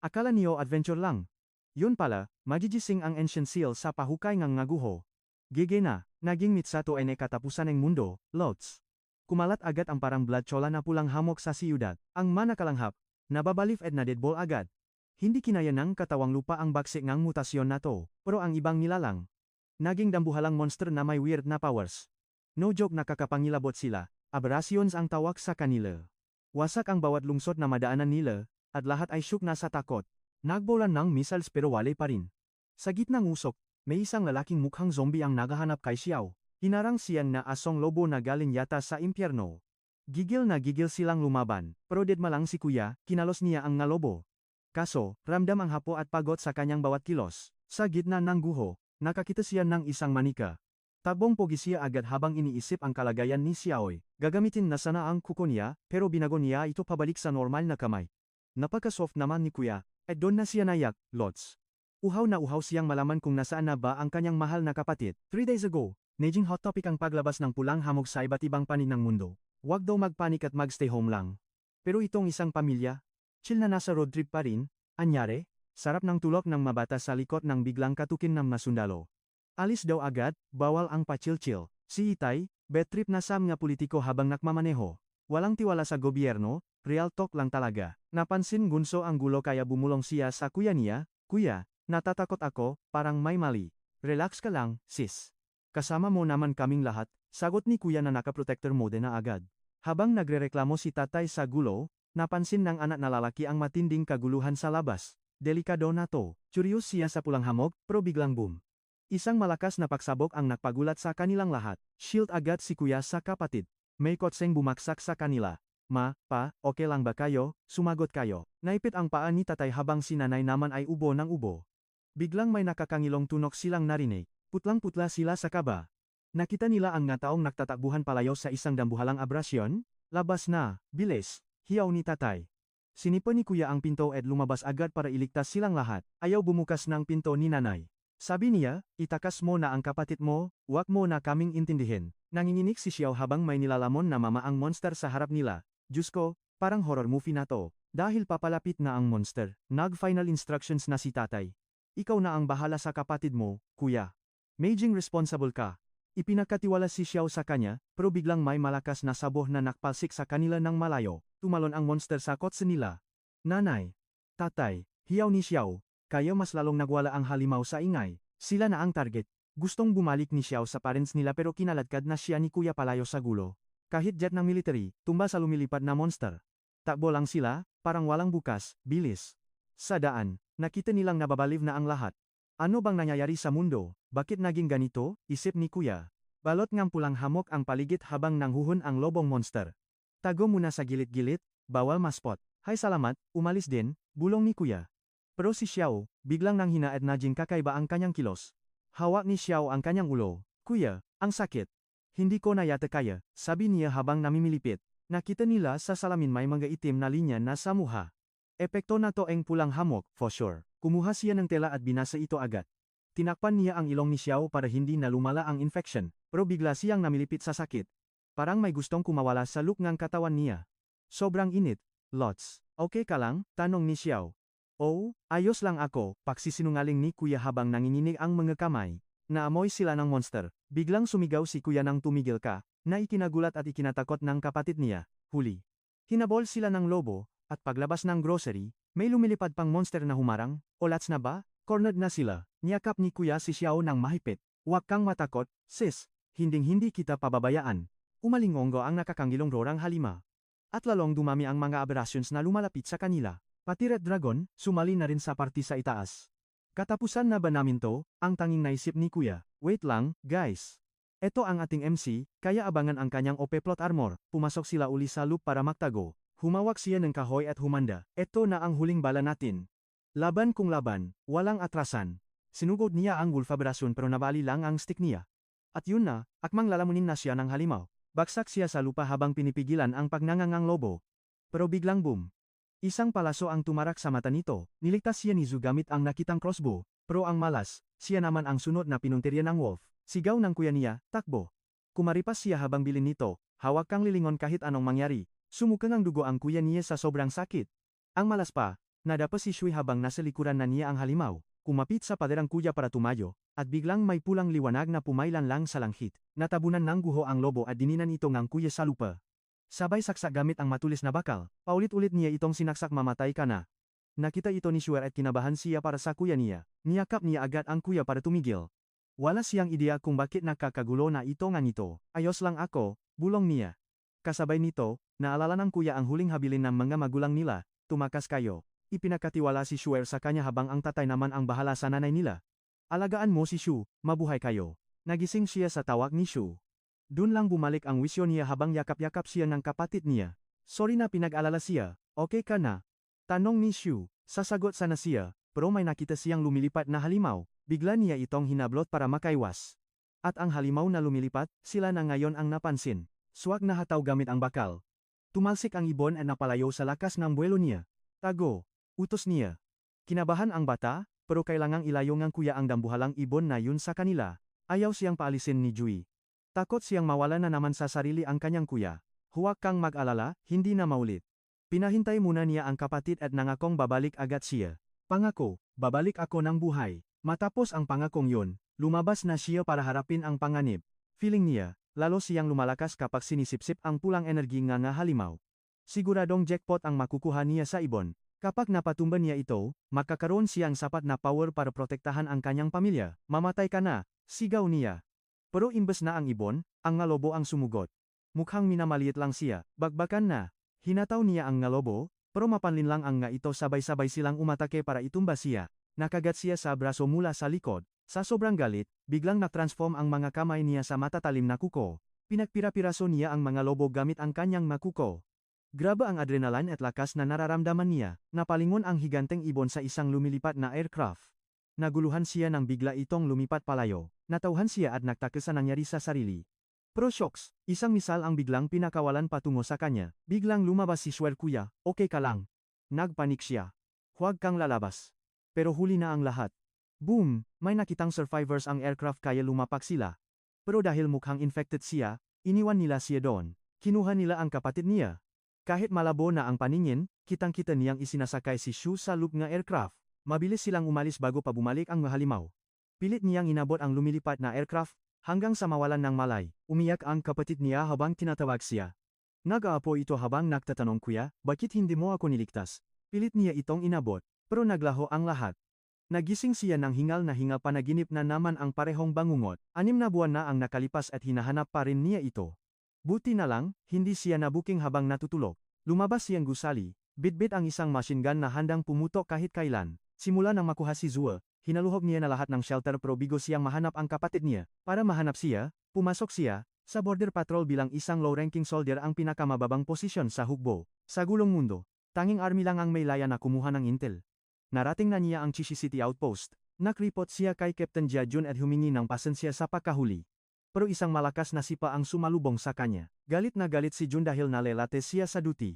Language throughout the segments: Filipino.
Akala niyo adventure lang. Yun pala, magigising ang ancient seal sa pahukay ngang ngaguho. Gege na, naging mitsato ay katapusan ng mundo, lots. Kumalat agad ang parang blood chola na pulang hamok sa siyudad. Ang manakalanghap, nababalif at nadedball agad. Hindi kinaya ng katawang lupa ang baksik ngang mutasyon na to, pero ang ibang nilalang. Naging dambuhalang monster na may weird na powers. No joke nakakapangilabot sila, aberrations ang tawag sa kanila. Wasak ang bawat lungsod na madaanan nila, at lahat ay shook na sa takot. Nagbolan ng missiles pero wale pa rin. Sa gitnang usok, may isang lalaking mukhang zombie ang naghahanap kay Xiao. Hinarang siyan na asong lobo na galing yata sa impyerno. Gigil na gigil silang lumaban, pero dedma lang si kuya, kinalos niya ang ngalobo. Kaso, ramdam ang hapo at pagod sa kanyang bawat kilos. Sa gitna ng guho, nakakita siya ng isang manika. Tabong pogi siya agad habang iniisip ang kalagayan ni Xiaoy. Gagamitin na sana ang kuko niya, pero binago niya ito pabalik sa normal na kamay. Napaka-soft naman ni kuya, at doon na siya nayak, lots. Uhaw na uhaw siyang malaman kung nasaan na ba ang kanyang mahal na kapatid. 3 days ago, naging hot topic ang paglabas ng pulang hamog sa iba't ibang panig ng mundo. Huwag daw magpanik at magstay home lang. Pero itong isang pamilya, chill na nasa road trip pa rin, anyare, sarap ng tulok ng mabata sa likod ng biglang katukin ng masundalo. Alis daw agad, bawal ang pa-chill-chill. Si Itay, bad trip na sam nga politiko habang nakmamaneho. Walang tiwala sa gobyerno, real talk lang talaga. Napansin Gunso ang gulo kaya bumulong siya sa kuya niya, kuya, natatakot ako, parang may mali. Relax ka lang, sis. Kasama mo naman kaming lahat, sagot ni kuya na nakaprotector mode na agad. Habang nagrereklamo si tatay sa gulo, napansin ng anak na lalaki ang matinding kaguluhan sa labas. Delikado na to. Curious siya sa pulang hamog, pero biglang boom. Isang malakas na pagsabog ang nagpagulat sa kanilang lahat. Shield agad si kuya sa kapatid. May kotseng bumaksak sa kanila. Ma, pa, okay lang ba kayo? Sumagot kayo. Naipit ang paa ni tatay habang si nanay naman ay ubo ng ubo. Biglang may nakakangilong tunok silang narinig. Putlang-putla sila sa kaba. Nakita nila ang nga taong nagtatakbuhan palayo sa isang dambuhalang abrasyon. Labas na, bilis, hiyaw ni tatay. Sinipa ni kuya ang pinto at lumabas agad para iligtas silang lahat. Ayaw bumukas ng pinto ni nanay. Sabi niya, itakas mo na ang kapatid mo, huwag mo na kaming intindihin. Nanginginig si Xiao habang may nilalamon na mama ang monster sa harap nila. Diyos ko, parang horror movie na to. Dahil papalapit na ang monster, nag-final instructions na si tatay. Ikaw na ang bahala sa kapatid mo, kuya. Maging responsible ka. Ipinagkatiwala si Xiao sa kanya, pero biglang may malakas na saboh na nakpalsik sa kanila ng malayo. Tumalon ang monster sa kotse nila. Nanay. Tatay. Hiyaw ni Xiao. Kaya mas lalong nagwala ang halimaw sa ingay. Sila na ang target. Gustong bumalik ni Xiao sa parents nila pero kinaladkad na siya ni kuya palayo sa gulo. Kahit jet ng military, tumba sa lumilipad na monster. Takbo lang sila, parang walang bukas, bilis. Sa daan, nakita nilang nababaliw na ang lahat. Ano bang nangyayari sa mundo? Bakit naging ganito? Isip ni kuya. Balot ng pulang hamok ang paligid habang nanghuhun ang lobong monster. Tago muna sa gilid-gilid, bawal maspot. Hay salamat, umalis din, bulong ni kuya. Pero si Xiao, biglang nanghina at naging kakaiba ang kanyang kilos. Hawak ni Xiao ang kanyang ulo. Kuya, ang sakit. Hindi ko na yata kaya, sabi niya habang namimilipit. Nakita nila sa salamin may mga itim na linya na sa muha. Epekto na to ang pulang hamok, for sure. Kumuha siya ng tela at binasa ito agad. Tinakpan niya ang ilong ni Xiao para hindi na lumala ang infection, pero bigla siyang namilipit sa sakit. Parang may gustong kumawala sa look ng katawan niya. Sobrang init, lots. Okay ka lang? Tanong ni Xiao. Oh, ayos lang ako, pagsisinungaling ni kuya habang nanginginig ang mga kamay. Naamoy sila ng monster. Biglang sumigaw si kuya nang tumigil ka, na ikinagulat at ikinatakot ng kapatid niya. Huli. Hinabol sila ng lobo, at paglabas ng grocery, may lumilipad pang monster na humarang. Olats na ba? Cornered na sila. Niyakap ni kuya si Xiao ng mahipit. Huwag kang matakot, sis. Hinding-hindi kita pababayaan. Umalingonggo ang nakakangilong rorang halima. At lalong dumami ang mga aberrations na lumalapit sa kanila. Pati Red Dragon, sumali na rin sa party sa itaas. Katapusan na ba namin to? Ang tanging naisip ni kuya. Wait lang, guys. Ito ang ating MC, kaya abangan ang kanyang OP plot armor. Pumasok sila uli sa loop para magtago. Humawak siya ng kahoy at humanda. Ito na ang huling bala natin. Laban kung laban, walang atrasan. Sinugod niya ang wolf aberrasyon pero nabali lang ang stick niya. At yun na, akmang lalamunin na siya ng halimaw. Bagsak siya sa lupa habang pinipigilan ang pagngangangang lobo. Pero biglang boom. Isang palaso ang tumarak sa mata nito. Niligtas siya ni Zhu gamit ang nakitang crossbow. Pero ang malas, siya naman ang sunod na pinuntirya ng wolf. Sigaw ng kuya niya, takbo. Kumaripas siya habang bilin nito, hawak kang lilingon kahit anong mangyari. Sumukang ang dugo ang kuya niya sa sobrang sakit. Ang malas pa, Nadapa si Shui habang nasa likuran na niya ang halimaw, kumapit sa paderang kuya para tumayo, at biglang may pulang liwanag na pumailan lang sa langit. Natabunan ng guho ang lobo at dininan ito ngang kuya sa lupa. Sabay saksak gamit ang matulis na bakal, paulit-ulit niya itong sinaksak mamatay ka na. Nakita ito ni Shui at kinabahan siya para sa kuya niya, niyakap niya agad ang kuya para tumigil. Wala siyang ideya kung bakit nakakagulo na ito nga nito, ayos lang ako, bulong niya. Kasabay nito, naalala ng kuya ang huling habilin ng mga magulang nila, tumakas kayo. Ipinakatiwala si Shuer sa kanya habang ang tatay naman ang bahala sa nanay nila. Alagaan mo si Shu, mabuhay kayo. Nagising siya sa tawag ni Shu. Dun lang bumalik ang wisyo niya habang yakap-yakap siya ng kapatid niya. Sorry na pinag-alala siya, okay ka na? Tanong ni Shu, sasagot sana siya, pero may nakita siyang lumilipat na halimaw, bigla niya itong hinablot para makaiwas. At ang halimaw na lumilipat, sila na ngayon ang napansin. Swak na hataw gamit ang bakal. Tumalsik ang ibon at napalayo sa lakas ng buwelo niya. Tago, utos niya. Kinabahan ang bata, pero kailangang ilayo ng kuya ang dambuhalang ibon na yun sa kanila. Ayaw siyang paalisin ni Jui. Takot siyang mawala na naman sa sarili ang kanyang kuya. Huwag kang mag-alala, hindi na maulit. Pinahintay muna niya ang kapatid at nangakong babalik agad siya. Pangako, babalik ako ng buhay. Matapos ang pangakong yun, lumabas na siya para harapin ang panganib. Feeling niya, lalo siyang lumalakas kapag sinisipsip ang pulang energi nga halimaw. Siguradong jackpot ang makukuha niya sa ibon. Kapag napatumba niya ito, makakaroon siyang sapat na power para protektahan ang kanyang pamilya. Mamatay ka na, sigaw niya. Pero imbes na ang ibon, ang ngalobo ang sumugot. Mukhang minamaliit lang siya, bagbakan na. Hinataw niya ang ngalobo, pero mapanlin lang ang nga ito sabay-sabay silang umatake para itumba siya. Nakagat siya sa braso mula sa likod. Sa sobrang galit, biglang na-transform ang mga kamay niya sa matatalim na kuko. Pinagpira-piraso niya ang mga lobo gamit ang kanyang makuko. Grabe ang adrenaline at lakas na nararamdaman niya, napalingon ang higanteng ibon sa isang lumilipat na aircraft. Naguluhan siya nang bigla itong lumipat palayo, natauhan siya at nagtaka sa nangyari sa sarili. Pro shocks, isang misal ang biglang pinakawalan patungo sa kanya, biglang lumabas si Shuer kuya, okay ka lang. Nagpanik siya. Huwag kang lalabas. Pero huli na ang lahat. Boom, may nakitang survivors ang aircraft kaya lumapak sila. Pero dahil mukhang infected siya, iniwan nila siya doon. Kinuha nila ang kapatid niya. Kahit malabo na ang paningin, kitang-kita niyang isinasakay si Shu sa loop nga aircraft. Mabilis silang umalis bago pa bumalik ang halimaw. Pilit niyang inabot ang lumilipat na aircraft, hanggang sa mawalan ng malay. Umiyak ang kapatid niya habang tinatawag siya. Nag-aapo ito habang nagtatanong kuya, bakit hindi mo ako niligtas? Pilit niya itong inabot, pero naglaho ang lahat. Nagising siya ng hingal na hingal panaginip na naman ang parehong bangungot. 6 na buwan na ang nakalipas at hinahanap pa rin niya ito. Buti na lang, hindi siya nabuking habang natutulog. Lumabas siyang gusali, bitbit ang isang machine gun na handang pumutok kahit kailan. Simula nang makuha si Zua, hinaluhog niya na lahat ng shelter pero bigo siyang mahanap ang kapatid niya. Para mahanap siya, pumasok siya sa border patrol bilang isang low-ranking soldier ang pinakamababang posisyon sa hukbo. Sa gulong mundo, tanging army lang ang may laya na kumuha ng intel. Narating na niya ang Chishi City outpost. Nakripot siya kay Captain Jia Jun at humingi ng pasensya sa pagkahuli. Pero isang malakas na sipa ang sumalubong sa kanya. Galit na galit si Jun dahil nalelate siya sa duty.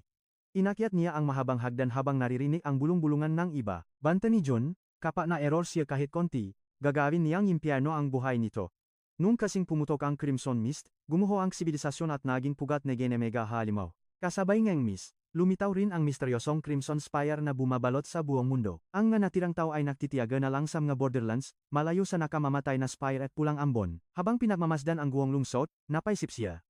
Inakyat niya ang mahabang hagdan habang naririnig ang bulong-bulungan ng iba. Banta ni Jun, kapag na error siya kahit konti, gagawin niyang impyerno ang buhay nito. Nung kasing pumutok ang Crimson Mist, gumuho ang sibilisasyon at naging pugat ni Genemega halimaw. Kasabay ngang mist, lumitaw rin ang misteryosong Crimson Spire na bumabalot sa buong mundo. Ang nga natirang tao ay nagtitiyaga na lang sa mga borderlands, malayo sa nakamamatay na Spire at pulang ambon. Habang pinagmamasdan ang guwang lungsod, napaisip siya.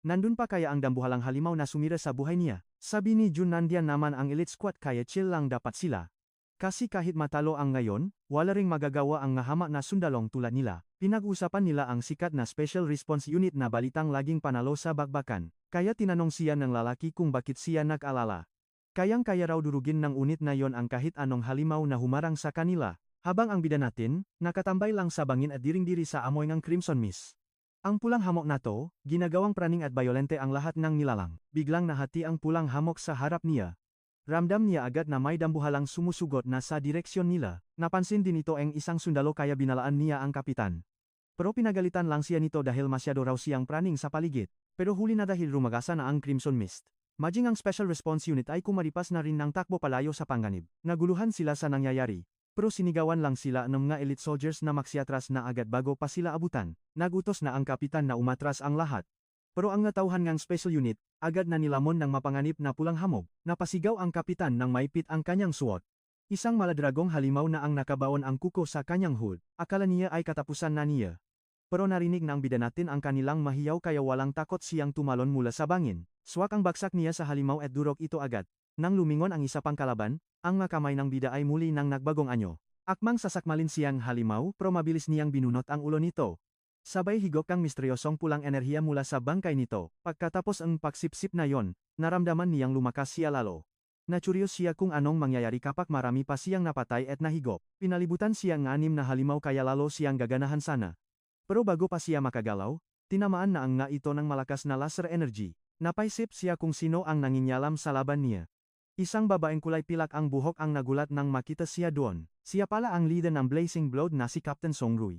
Nandun pa kaya ang dambuhalang halimaw na sumira sa buhay niya? Sabi ni Jun nandiyan naman ang elite squad kaya chill lang dapat sila. Kasi kahit matalo ang ngayon, wala ring magagawa ang ngahama na sundalong tulad nila. Pinag-usapan nila ang sikat na Special Response Unit na balitang laging panalo sa bakbakan. Kaya tinanong siya ng lalaki kung bakit siya nag-alala. Kayang-kaya raw durugin ng unit na yon ang kahit anong halimaw na humarang sa kanila. Habang ang bida natin, nakatambay lang sa bangin at diring-diri sa amoy ng Crimson Mist. Ang pulang hamok na to, ginagawang praning at bayolente ang lahat ng nilalang. Biglang nahati ang pulang hamok sa harap niya. Ramdam niya agad na may dambuhalang sumusugot na sa direksyon nila. Napansin din ito ang isang sundalo kaya binalaan niya ang kapitan. Pero pinagalitan lang siya nito dahil masyado raw siyang praning sa paligid. Pero huli na dahil rumagasa na ang Crimson Mist. Maging ang Special Response Unit ay kumaripas na rin ng takbo palayo sa panganib. Naguluhan sila sa nangyayari. Pero sinigawan lang sila ng mga elite soldiers na maksiatras na agad bago pa sila abutan. Nagutos na ang kapitan na umatras ang lahat. Pero ang natauhan ngang special unit, agad na nilamon ng mapanganib na pulang hamog. Napasigaw ang kapitan nang maipit ang kanyang suot. Isang maladragong halimaw na ang nakabaon ang kuko sa kanyang hood. Akala niya ay katapusan na niya. Pero narinig ng bida natin ang kanilang mahiyaw kaya walang takot siyang tumalon mula sa bangin. Swak ang bagsak niya sa halimaw at durog ito agad. Nang lumingon ang isa pang kalaban, ang mga kamay ng bida ay muli nang nagbagong anyo. Akmang sasakmalin siyang halimaw pero mabilis niyang binunot ang ulo nito. Sabay higop kang misteryosong pulang enerhiya mula sa bangkay nito. Pagkatapos ang pagsipsip na yon, naramdaman niyang lumakas siya lalo. Nacuryos siya kung anong mangyayari kapag marami pa siyang napatay at nahigop. Pinalibutan siya ng 6 na halimaw kaya lalo siyang gaganahan sana. Pero bago pa siya makagalaw, tinamaan na ang nga ito ng malakas na laser energy. Napaisip siya kung sino ang nanginyalam sa laban niya. Isang babaeng kulay pilak ang buhok ang nagulat nang makita siya doon. Siya pala ang leader ng Blazing Blood na si Captain Song Rui.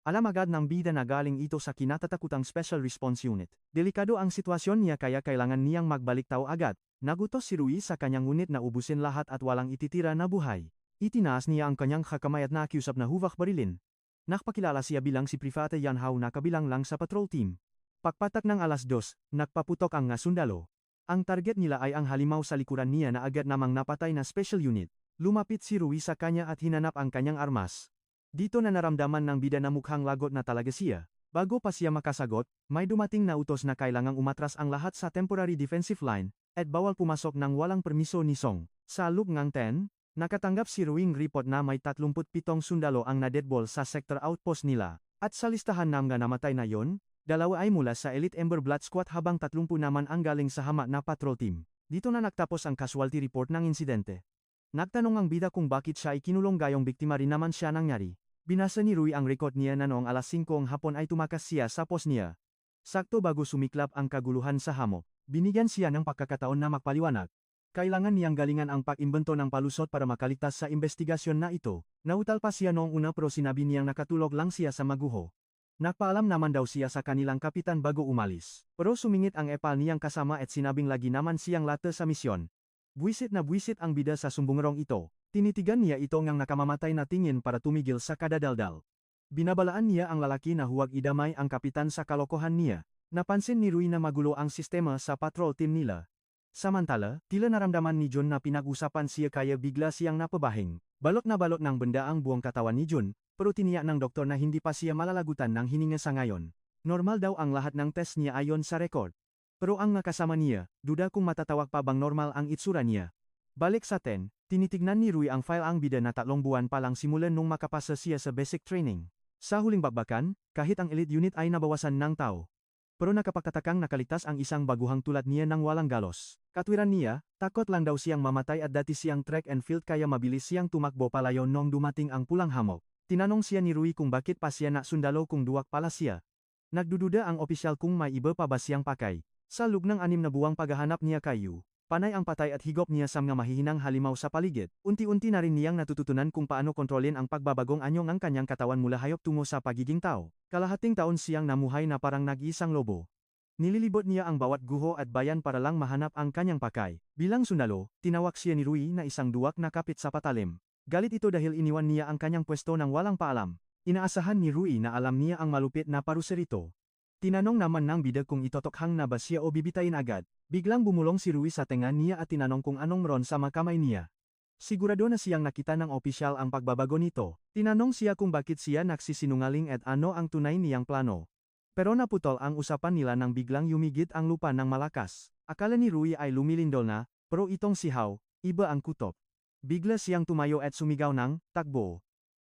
Alam agad ng bida na galing ito sa kinatatakutang Special Response Unit. Delikado ang sitwasyon niya kaya kailangan niyang magbalik tao agad. Nagutos si Rui sa kanyang unit na ubusin lahat at walang ititira na buhay. Itinaas niya ang kanyang kakamay at nakiusap na huvak barilin. Nakpakilala siya bilang si Private Yan Hao na kabilang lang sa patrol team. Pagpatak ng 2:00, nagpaputok ang nga sundalo. Ang target nila ay ang halimaw sa likuran niya na agad namang napatay na special unit. Lumapit si Rui sa kanya at hinanap ang kanyang armas. Dito na naramdaman ng bida na mukhang lagot na talaga siya. Bago pa siya makasagot, may dumating na utos na kailangang umatras ang lahat sa temporary defensive line, at bawal pumasok ng walang permiso ni Song. Sa loob ng 10, nakatanggap si Ruing report na may 37 sundalo ang na-deadball sa sector outpost nila. At sa listahan ng namatay na yon, 2 ay mula sa Elite Ember Blood Squad habang 30 naman ang galing sa hama na patrol team. Dito na nagtapos ang casualty report ng insidente. Nagtanong ang bida kung bakit siya ay kinulong gayong biktima rin naman siya nangyari. Binasa ni Rui ang record niya na noong 5:00 ng hapon ay tumakas siya sa post niya. Sakto bago sumiklap ang kaguluhan sa hamok, binigyan siya ng pagkakataon na magpaliwanag. Kailangan niyang galingan ang pag-imbento ng palusot para makaligtas sa investigasyon na ito. Nautal pa siya noong una pero sinabi niyang nakatulog lang siya sa maguho. Nagpaalam naman daw siya sa kanilang kapitan bago umalis. Pero sumingit ang epal niyang kasama at sinabing lagi naman siyang late sa misyon. Buwisit na buwisit ang bida sa sumbungrong ito. Tinitigan niya ito ngang nakamamatay na tingin para tumigil sa kadadaldal. Binabalaan niya ang lalaki na huwag idamay ang kapitan sa kalokohan niya. Napansin ni Rui na magulo ang sistema sa patrol team nila. Samantala, tila naramdaman ni Jun na pinag-usapan siya kaya bigla siyang napabahing. Balot na balot ng benda ang buong katawan ni Jun, pero tiniyak ng doktor na hindi pa siya malalagutan ng hininga sa ngayon. Normal daw ang lahat ng test niya ayon sa record. Pero ang nakasama niya, duda kung matatawag pa bang normal ang itsura niya. Balik sa 10, tinitignan ni Rui ang file ang bida na 3 buwan pa lang simulan nung makapasa siya sa basic training. Sa huling bakbakan, kahit ang elite unit ay nabawasan ng tao. Pero nakapagtatakang nakaligtas ang isang baguhang tulad niya ng walang galos. Katwiran niya, takot lang daw siyang mamatay at dati siyang track and field kaya mabilis siyang tumakbo palayo nung dumating ang pulang hamok. Tinanong siya ni Rui kung bakit pa siya na sundalo kung duwak pala siya. Nagdududa ang opisyal kung may iba pa ba siyang pakay. Sa loob ng 6 na buwang paghahanap niya kay Yu, panay ang patay at higop niya sa mga mahihinang halimaw sa paligid. Unti-unti na rin niyang natututunan kung paano kontrolin ang pagbabagong anyo ng kanyang katawan mula hayop tungo sa pagiging tao. Kalahating taon siyang namuhay na parang nag-iisang lobo. Nililibot niya ang bawat guho at bayan para lang mahanap ang kanyang pakay. Bilang sundalo, tinawag siya ni Rui na isang duwak na kapit sa patalim. Galit ito dahil iniwan niya ang kanyang pwesto ng walang paalam. Inaasahan ni Rui na alam niya ang malupit na paruserito. Tinanong naman ng bida kung itotokhang na ba siya o bibitayin agad. Biglang bumulong si Rui sa tenga niya at tinanong kung anong meron sa makamay niya. Sigurado na siyang nakita ng opisyal ang pagbabago nito. Tinanong siya kung bakit siya nagsisinungaling at ano ang tunay niyang plano. Pero naputol ang usapan nila nang biglang yumigit ang lupa ng malakas. Akala ni Rui ay lumilindol na, pero itong si Hao, iba ang kutob. Bigla siyang tumayo at sumigaw ng, takbo.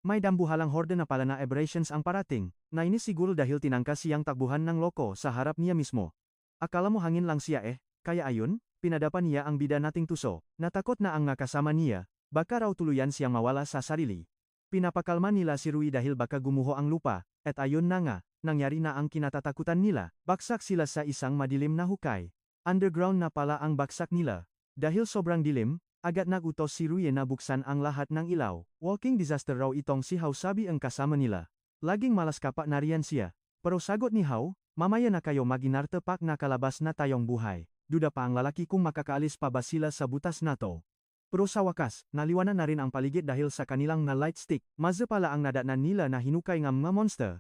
May dambuhalang horde na pala na aberrations ang parating. Nainis siguro dahil tinangka siyang takbuhan ng loko sa harap niya mismo. Akala mo hangin lang siya kaya ayun, pinadapan niya ang bida nating tuso. Natakot na ang nakasama niya, baka raw tuluyan siyang mawala sa sarili. Pinapakalma nila si Rui dahil baka gumuho ang lupa, at ayun na nga, nangyari na ang kinatatakutan nila. Baksak sila sa isang madilim na hukay. Underground na pala ang baksak nila. Dahil sobrang dilim, agad nagutos si Rui na buksan ang lahat ng ilaw. Walking disaster raw itong si Hao, sabi ang kasama nila. Laging malas kapa na riyan siya. Pero sagot ni Hao, mamaya na kayo maginartepak na kalabas na tayong buhay. Duda pa ang lalaki kung makakaalis pa ba sila sa butas na to. Pero sa wakas, naliwanan na rin ang paligid dahil sa kanilang na light stick. Maze pala ang nadatnan nila na hinukay ng mga monster.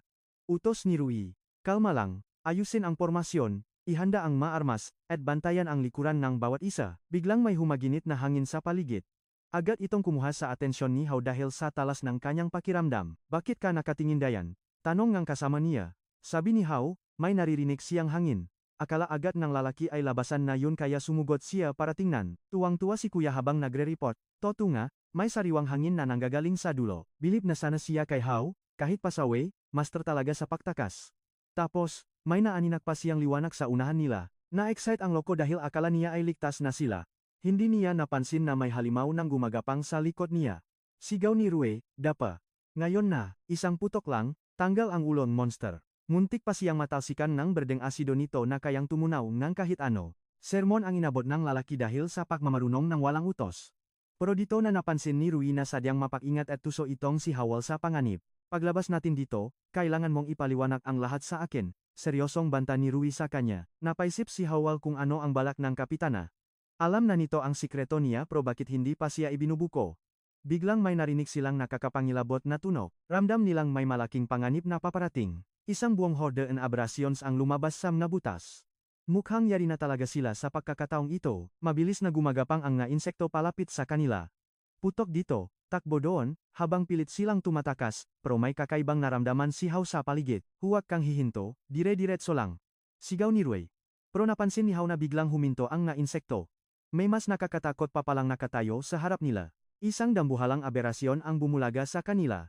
Utos ni Rui, kalma lang, ayusin ang formasyon, ihanda ang maarmas, at bantayan ang likuran ng bawat isa. Biglang may humaginit na hangin sa paligid. Agad itong kumuha sa atensyon ni Hao dahil sa talas ng kanyang pakiramdam. Bakit ka nakatingin dayan? Tanong ng kasama niya. Sabi ni Hao, may naririnig siyang hangin. Akala agad ng lalaki ay labasan na yun kaya sumugot siya para tingnan. Tuwang-tuwa si kuya habang nagre-report. Toto nga, may sariwang hangin na nanggagaling sa dulo. Bilib na sana siya kay Hao, kahit pasawe, master talaga sa pagtakas. Tapos, may naaninak pa siyang liwanag sa unahan nila. Na-excite ang loko dahil akala niya ay ligtas na sila. Hindi niya napansin na may halimaw nang gumagapang sa likod niya. Sigaw ni Rue, dapa. Ngayon na, isang putok lang, tanggal ang ulong monster. Muntik pa siyang matalsikan ng berdeng asido nito na kayang tumunaw ng kahit ano. Sermon ang inabot ng lalaki dahil sa pagmamarunong ng walang utos. Pero dito na napansin ni Rui na sadyang mapakingat at tuso itong si Howell sa panganib. Paglabas natin dito, kailangan mong ipaliwanag ang lahat sa akin. Seryosong banta ni Rui sa kanya. Napaisip si Howell kung ano ang balak ng kapitana. Alam na nito ang sikreto niya pero bakit hindi pa siya ibinubuko. Biglang may narinig silang nakakapangilabot na tunog. Ramdam nilang may malaking panganib na paparating. Isang buong horde and abrasions ang lumabas sa mga butas. Mukhang yari na talaga sila sa pagkakataong ito, mabilis na gumagapang ang nga insekto palapit sa kanila. Putok dito, takbo doon, habang pilit silang tumatakas, pero may kakaibang naramdaman si Hao sa paligid. Huwag kang hihinto, dire-diretso lang. Sigaw ni Rui. Pero napansin ni Hao na biglang huminto ang nga insekto. May mas nakakatakot pa palang nakatayo sa harap nila. Isang dambuhalang aberasyon ang bumulaga sa kanila.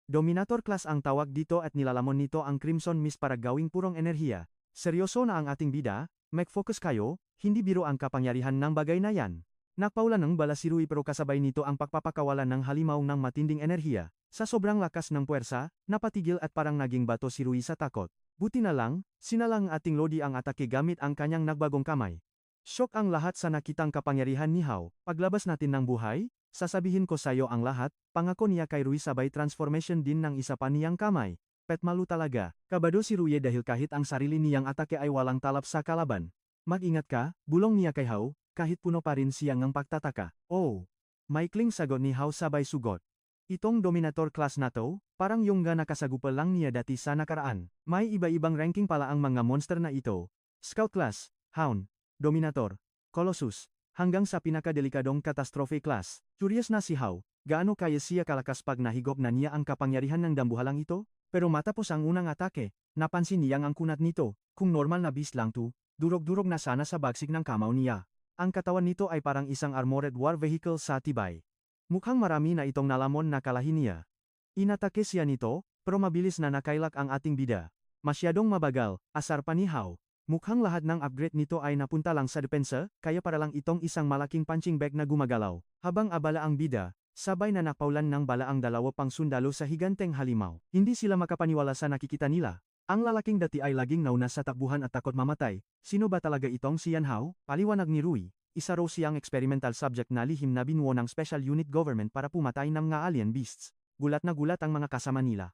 Dominator class ang tawag dito at nilalamon nito ang Crimson Mist para gawing purong enerhiya. Seryoso na ang ating bida, mag-focus kayo, hindi biro ang kapangyarihan ng bagay na yan. Nakpaulan ng bala si Rui pero kasabay nito ang pagpapakawalan ng halimaw ng matinding enerhiya. Sa sobrang lakas ng puwersa, napatigil at parang naging bato si Rui sa takot. Buti na lang, sinalang ating Lodi ang atake gamit ang kanyang nagbagong kamay. Shock ang lahat sa nakitang kapangyarihan ni Hao. Paglabas natin ng buhay, sasabihin ko sayo ang lahat, pangako niya kay Rui sabay transformation din ng isa pa niyang kamay. Pet malu talaga, kabado si Rui dahil kahit ang sarili niyang atake ay walang talap sa kalaban. Mag-ingat ka, bulong niya kay Hao, kahit puno pa rin siyang ang pagtataka. Oh! Maikling sagot ni Hao sabay sugot. Itong Dominator class na to, parang yung nga nakasagupal lang niya dati sa nakaraan. May iba-ibang ranking pala ang mga monster na ito. Scout class, Hound, Dominator, Colossus, hanggang sa pinakadelikadong Catastrophe class. Curious na si Hao, gaano kaya siya kalakas pag nahigop na niya ang kapangyarihan ng dambuhalang ito? Pero matapos ang unang atake, napansin niyang ang kunat nito, kung normal na beast lang to, durog-durog na sana sa bagsik ng kamao niya. Ang katawan nito ay parang isang armored war vehicle sa tibay. Mukhang marami na itong nalamon na kalahin niya. Inatake siya nito, pero mabilis na nakailak ang ating bida. Masyadong mabagal, asar pa ni Hao. Mukhang lahat ng upgrade nito ay napunta lang sa depensa, kaya para lang itong isang malaking punching bag na gumagalaw. Habang abala ang bida, sabay na napaulan ng bala ang dalawa pang sundalo sa higanteng halimaw. Hindi sila makapaniwala sa nakikita nila. Ang lalaking dati ay laging nauna sa takbuhan at takot mamatay. Sino ba talaga itong si Yan Hao? Paliwanag ni Rui. Isa raw siyang experimental subject na lihim na binuo ng special unit government para pumatay ng mga alien beasts. Gulat na gulat ang mga kasama nila.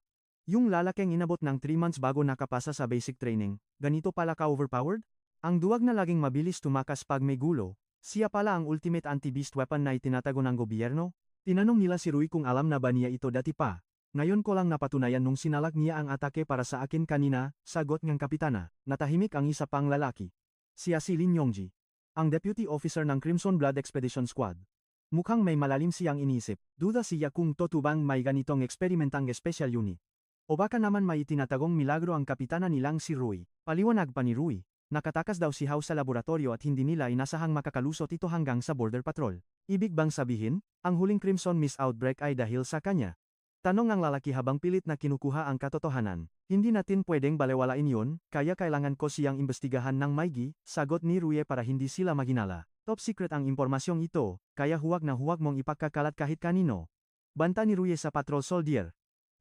Yung lalaking inabot ng 3 months bago nakapasa sa basic training, ganito pala ka-overpowered? Ang duwag na laging mabilis tumakas pag may gulo, siya pala ang ultimate anti-beast weapon na itinatago ng gobyerno? Tinanong nila si Rui kung alam na ba niya ito dati pa. Ngayon ko lang napatunayan nung sinalak niya ang atake para sa akin kanina, sagot ng kapitana. Natahimik ang isa pang lalaki. Siya si Lin Yongji, ang deputy officer ng Crimson Blood Expedition Squad. Mukhang may malalim siyang inisip. Duda siya kung totoo may ganitong eksperimentang special unit. O baka naman may itinatagong milagro ang kapitana nilang si Rui. Paliwanag pa ni Rui, nakatakas daw si Hao sa laboratorio at hindi nila inasahang makakalusot ito hanggang sa border patrol. Ibig bang sabihin, ang huling Crimson Mist outbreak ay dahil sa kanya? Tanong ang lalaki habang pilit na kinukuha ang katotohanan. Hindi natin pwedeng balewalain yun, kaya kailangan ko siyang imbestigahan ng maigi, sagot ni Rui para hindi sila maginala. Top secret ang impormasyong ito, kaya huwag na huwag mong ipagkakalat kahit kanino. Banta ni Rui sa patrol soldier.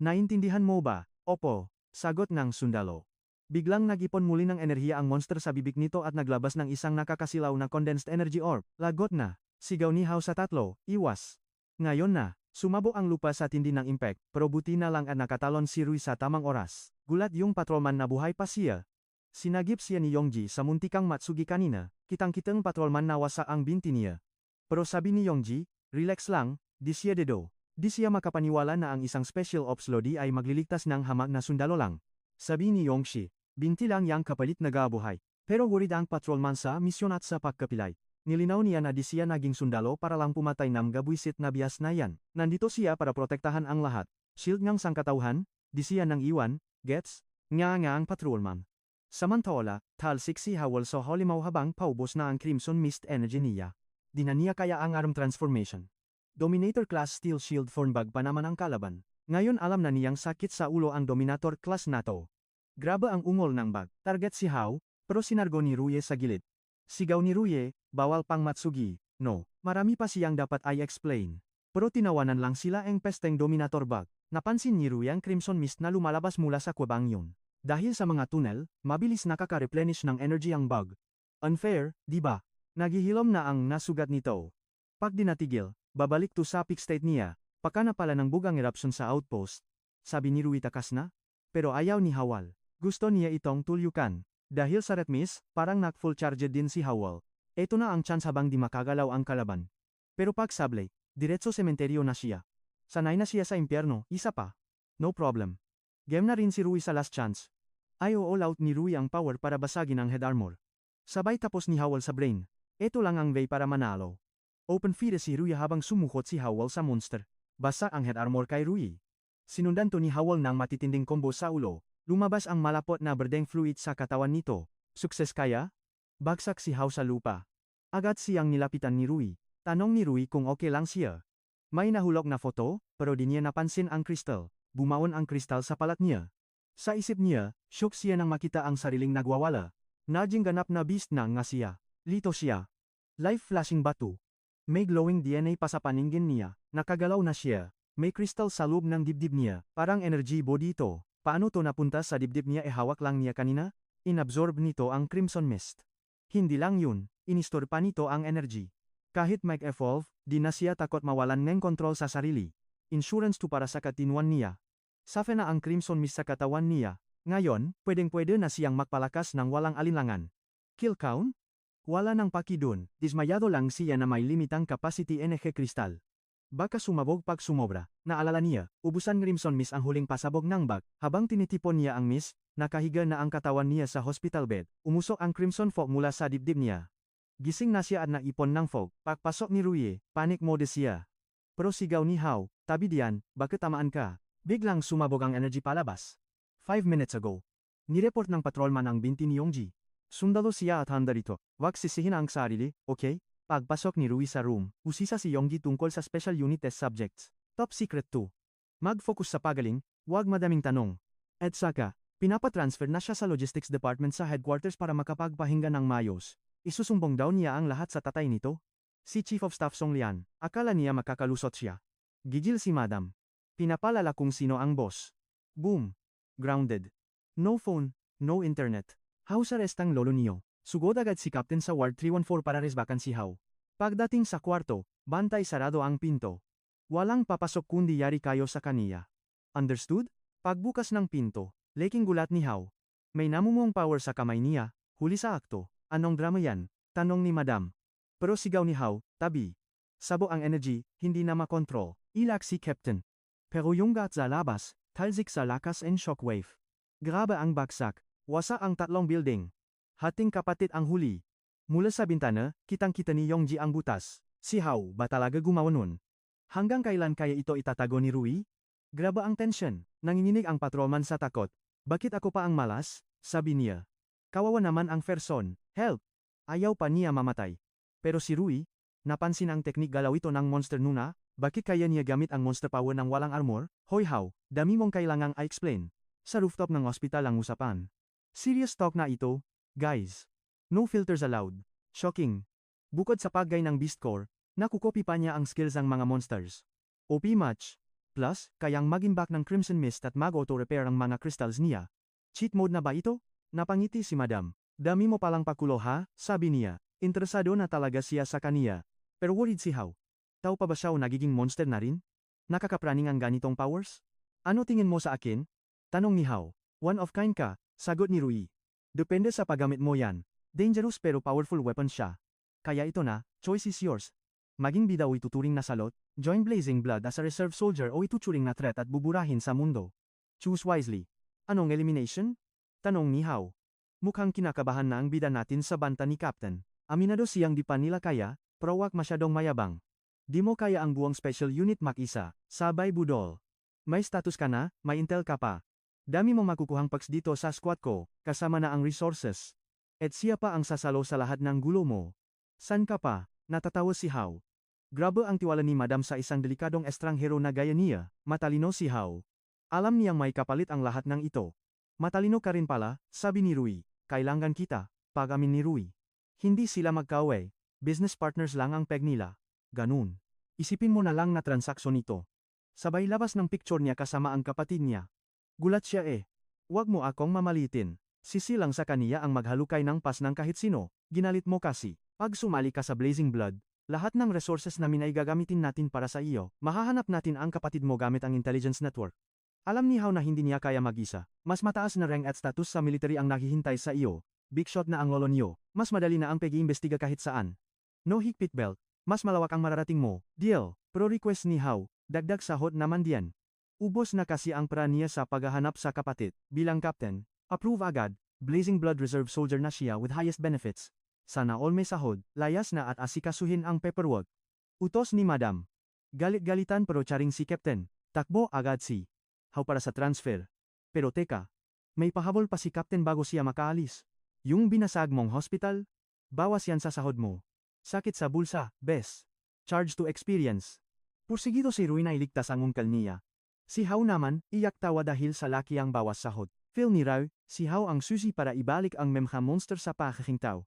Naintindihan mo ba? Opo, sagot ng sundalo. Biglang nag-ipon muli ng enerhiya ang monster sa bibig nito at naglabas ng isang nakakasilaw na condensed energy orb. Lagot na, sigaw ni Hao sa tatlo, iwas. Ngayon na, sumabog ang lupa sa tindi ng impact, pero buti na lang at nakatalon si Rui sa tamang oras. Gulat yung patrolman na buhay pa siya. Sinagip siya ni Yongji sa muntikang Matsugi kanina, kitang-kitang patrolman na wasa ang binti niya. Pero sabi ni Yongji, relax lang, di siya dedo. Di siya makapaniwala na ang isang special ops lodi ay magliligtas ng hamak na sundalo lang. Sabi ni Yongshi, binti lang yang kapalit na gabuhay. Pero worried ang patrolman sa misyon at sa pagkapilay. nilinaw niya na di siya naging sundalo para lang pumatay ng gabwisit na bias na yan. Nandito siya para protektahan ang lahat. Shield ngang sangkatauhan, di siya nang iwan, gets? Nga ang patrolman. Samantala, talsik si Howell sa halimaw habang paubos na ang Crimson Mist energy niya. Di na niya kaya ang arm transformation. Dominator class steel shield formbag pa naman ang kalaban. Ngayon alam na niyang sakit sa ulo ang Dominator class na to. Grabe ang ungol ng bag. Target si How, pero sinargo ni Ruye sa gilid. Sigaw ni Ruye, bawal pang Matsugi. No, marami pa siyang dapat i-explain. Pero tinawanan lang sila ang pesteng Dominator bag. Napansin ni Ruye ang Crimson Mist na lumalabas mula sa kwebang yun. Dahil sa mga tunnel, mabilis nakaka-replenish ng energy ang bug. Unfair, di ba? Naghihilom na ang nasugat nito. Pag dinatigil, babalik to sa peak state niya, paka na pala ng bugang eruption sa outpost. Sabi ni Rui takas na? Pero ayaw ni Howell. Gusto niya itong tulyukan. Dahil sa ret miss, parang full charged din si Howell. Ito na ang chance habang di makagalaw ang kalaban. Pero pag sablay, diretso sementeryo na siya. Sanay na siya sa impyerno, isa pa. No problem. Game na rin si Rui sa last chance. Ayaw all out ni Rui ang power para basagin ang head armor. Sabay tapos ni Howell sa brain. Ito lang ang way para manalo. Open feed si Rui habang sumukot si Howell sa monster. Basa ang head armor kay Rui. Sinundan to ni Howell ng matitinding combo sa ulo. Lumabas ang malapot na berdeng fluid sa katawan nito. Sukses kaya? Bagsak si How sa lupa. Agad siyang nilapitan ni Rui. Tanong ni Rui kung okay lang siya. May nahulog na foto, pero di niya napansin ang kristal. Bumaon ang kristal sa palat niya. Sa isip niya, shock siya nang makita ang sariling nagwawala. Naging ganap na beast na nga siya. Lito siya. Life flashing batu. May glowing DNA pa sa paningin niya. Nakagalaw na siya. May kristal sa loob ng dibdib niya. Parang energy body ito. Paano to napunta sa dibdib niya hawak lang niya kanina? Inabsorb nito ang Crimson Mist. Hindi lang yun, inistore pa nito ang energy. Kahit mag-evolve, di na siya takot mawalan ng kontrol sa sarili. Insurance to para sa katinuan niya. Safe na ang Crimson Mist sa katawan niya. Ngayon, pwedeng-pwede na siyang magpalakas ng walang alinlangan. Kill count? Wala nang paki dun, dismayado lang siya na may limitang capacity NG kristal. Baka sumabog pag sumobra. Naalala niya, ubusan Crimson Mist ang huling pasabog ng bag. Habang tinitipon niya ang mist, nakahiga na ang katawan niya sa hospital bed. Umusok ang Crimson Fog mula sa dibdib niya. Gising na siya at naipon ng fog. Pagpasok ni Ruye, panic mode siya. Pero sigaw ni How, tabi diyan, bakit tamaan ka? Biglang sumabog ang energy palabas. 5 minutes ago. Nireport ng patrolman ang binti ni Yongji. Sundalo siya at handa rito. Wag sisihin ang sarili, okay? Pagpasok ni Rui sa room, usisa si Yongji tungkol sa special unit test subjects. Top secret 2. Mag-focus sa pagaling, wag madaming tanong. At saka, pinapatransfer na siya sa logistics department sa headquarters para makapagpahinga ng mayos. Isusumbong daw niya ang lahat sa tatay nito. Si Chief of Staff Song Lian, akala niya makakalusot siya. Gigil si Madam. Pinapalala kung sino ang boss. Boom. Grounded. No phone, no internet. House arrest ang lolo niyo. Sugod agad si Captain sa Ward 314 para resbakan si How. Pagdating sa kwarto, bantay sarado ang pinto. Walang papasok kundi yari kayo sa kaniya. Understood? Pagbukas ng pinto, leking gulat ni How. May namumong power sa kamay niya, huli sa akto. Anong drama yan? Tanong ni Madam. Pero sigaw ni How, tabi. Sabo ang energy, hindi na makontrol. Ilak si Captain. Pero yung gat sa labas, talsik sa lakas and shockwave. Grabe ang bagsak. Wasa ang tatlong building. Hating kapatid ang huli. Mula sa bintana, kitang-kita ni Yongji ang butas. Si How ba talaga gumawa nun? Hanggang kailan kaya ito itatago ni Rui? Grabe ang tension. Nanginginig ang patrolman sa takot. Bakit ako pa ang malas? Sabi niya. Kawawa naman ang person. Help! Ayaw pa niya mamatay. Pero si Rui, napansin ang teknik galaw ito ng monster nuna. Bakit kaya niya gamit ang monster power ng walang armor? Hoy How, dami mong kailangang i-explain. Sa rooftop ng ospital ang usapan. Serious talk na ito. Guys, no filters allowed. Shocking. Bukod sa paggay ng Beast Core, nakukopi pa niya ang skills ng mga monsters. OP match. Plus, kayang mag-imbak ng Crimson Mist at mag-auto-repair ang mga crystals niya. Cheat mode na ba ito? Napangiti si Madam. Dami mo palang pakulo ha, sabi niya. Interesado na talaga siya sa kaniya. Pero worried si How. Tao pa ba siya o nagiging monster na rin? Nakakapraning ang ganitong powers? Ano tingin mo sa akin? Tanong ni How. One of kind ka, sagot ni Rui. Depende sa paggamit mo yan. Dangerous pero powerful weapon siya. Kaya ito na, choice is yours. Maging bida o ituturing na salot, join Blazing Blood as a reserve soldier o ituturing na threat at buburahin sa mundo. Choose wisely. Anong elimination? Tanong ni How. Mukhang kinakabahan na ang bida natin sa banta ni Captain. Aminado siyang di pa nila kaya, pero wag masyadong mayabang. Di mo kaya ang buong special unit mag-isa, sabay budol. May status ka na, may intel ka pa. Dami mong makukuhang perks dito sa squad ko, kasama na ang resources. At siya pa ang sasalo sa lahat ng gulo mo. San ka pa? Natatawa si Hao. Grabe ang tiwala ni Madam sa isang delikadong estranghero na gaya niya, matalino si Hao. Alam niyang may kapalit ang lahat ng ito. Matalino ka rin pala, sabi ni Rui. Kailangan kita, pag-amin ni Rui. Hindi sila magkaaway, business partners lang ang peg nila. Ganun. Isipin mo na lang na transaksyon ito. Sabay labas ng picture niya kasama ang kapatid niya. Gulat siya eh. Huwag mo akong mamalitin. Sisilang sa kaniya ang maghalukay ng pas ng kahit sino, ginalit mo kasi. Pag sumali ka sa Blazing Blood, lahat ng resources namin ay gagamitin natin para sa iyo. Mahahanap natin ang kapatid mo gamit ang intelligence network. Alam ni Hao na hindi niya kaya mag-isa. Mas mataas na rank at status sa military ang naghihintay sa iyo. Big shot na ang lolo niyo. Mas madali na ang pag-iimbestiga kahit saan. No higpit belt. Mas malawak ang mararating mo. Deal. Pro request ni Hao. Dagdag sahod naman diyan. Ubos na kasi ang pra niya sa paghahanap sa kapatid. Bilang captain, approve agad. Blazing Blood Reserve Soldier na siya with highest benefits. Sana all may sahod, layas na at asikasuhin ang paperwork. Utos ni Madam. Galit-galitan pero charing si Captain. Takbo agad si Hao para sa transfer. Pero teka, may pahabol pa si Captain bago siya makaalis. Yung binasag mong hospital? Bawas yan sa sahod mo. Sakit sa bulsa, bes. Charge to experience. Pursigido si Rui na iligtas ang ungkal niya. Si Hao naman, iyak tawa dahil sa laki ang bawas sahod. Feel ni Rao, si Hao ang susi para ibalik ang memha monster sa pakikingtaw.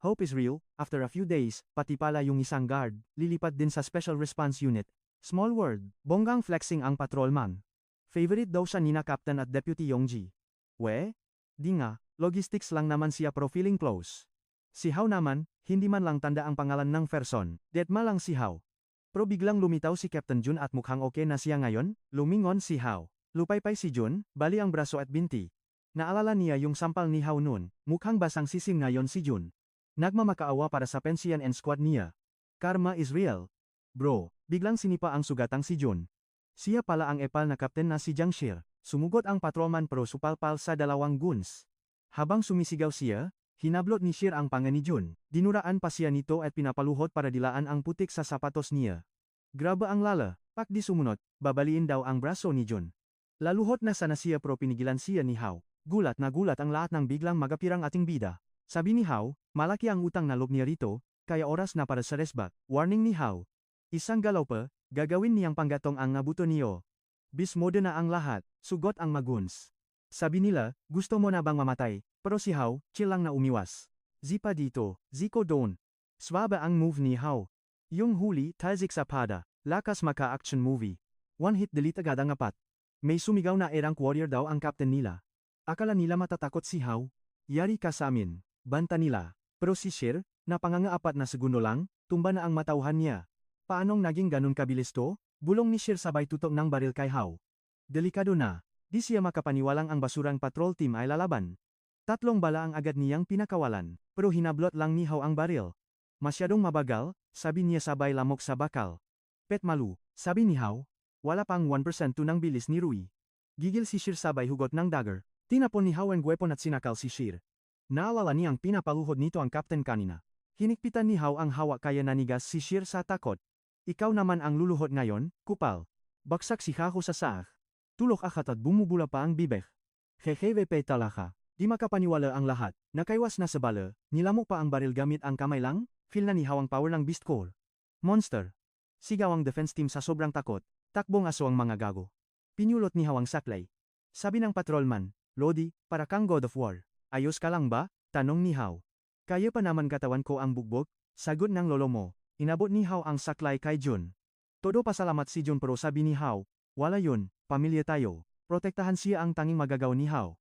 Hope is real, after a few days, pati pala yung isang guard, lilipat din sa Special Response Unit. Small world, bonggang flexing ang patrolman. Favorite daw siya nina Captain at Deputy Yongji. We? Di nga, logistics lang naman siya pero feeling close. Si Hao naman, hindi man lang tanda ang pangalan ng person, detma lang si Hao. Pero biglang lumitaw si Captain Jun at mukhang okay na siya ngayon, lumingon si Hao. Lupaypay si Jun, bali ang braso at binti. Naalala niya yung sampal ni Hao noon, mukhang basang sisim ngayon si Jun. Nagmamakaawa para sa pension and squad niya. Karma is real. Bro, biglang sinipa ang sugatang si Jun. Siya pala ang epal na kapten na si Jiang Shir. Sumugot ang patrolman pero supalpal sa dalawang guns. Habang sumisigaw siya, hinablot ni Shir ang panga ni Jun. Dinuraan pa siya nito at pinapaluhot para dilaan ang putik sa sapatos niya. Grabe ang lala, pak di sumunod, babaliin daw ang braso ni Jun. Laluhot na sana siya pero pinigilan siya ni Hao. Gulat na gulat ang lahat ng biglang magapirang ating bida. Sabi ni Hao, malaki ang utang na loob niya rito, kaya oras na para sa resbat. Warning ni Hao. Isang galaw pa, gagawin niyang panggatong ang nabuto niyo. Bismode na ang lahat, sugot ang maguns. Sabi nila, gusto mo na bang mamatay? Pero si Hao, chill lang na umiwas. Zipa dito, Zico don't. Swaba ang move ni Hao. Yung huli, talsik sa pada, lakas maka-action movie. One hit delete agad ang apat. May sumigaw na erang warrior daw ang captain nila. Akala nila matatakot si Hao. Yari ka sa amin. Banta nila. Pero si Shir, na pangangaapat na segundo lang, tumba na ang matauhan niya. Paanong naging ganun kabilis to? Bulong ni Shir sabay tutok ng baril kay Hao. Delikado na. Di siya makapaniwalang ang basurang patrol team ay lalaban. 3 bala ang agad niyang pinakawalan, pero hinablot lang ni Hao ang baril. Masyadong mabagal, sabi niya sabay lamok sa bakal. Pet malu, sabi ni Hao. Wala pang 1% ng bilis ni Rui. Gigil si Shir sabay hugot ng dagger. Tinapon ni Hao ang weapon at sinakal si Shir. Naalala niyang pinapaluhod nito ang captain kanina. Hinikpitan ni Hao ang hawak kaya nanigas si Shir sa takot. Ikaw naman ang luluhod ngayon, kupal. Baksak si Hao sa saak. Tulok akat at bumubula pa ang bibig. Hehewepe talaka. Di makapaniwala ang lahat. Nakaiwas na sa bala, nilamok pa ang baril gamit ang kamay lang, feel na ni Hao ang power ng beast core. Monster. Sigaw ang defense team sa sobrang takot, takbong aso ang mga gago. Pinyulot ni Hao ang saklay. Sabi ng patrolman, Lodi, para kang God of War. Ayos ka lang ba? Tanong ni Hao. Kaya pa naman katawan ko ang bugbog, sagot ng lolo mo. Inabot ni Hao ang saklay kay Jun. Todo pasalamat si Jun pero sabi ni Hao, wala yun, pamilya tayo. Protektahan siya ang tanging magagaw ni Hao.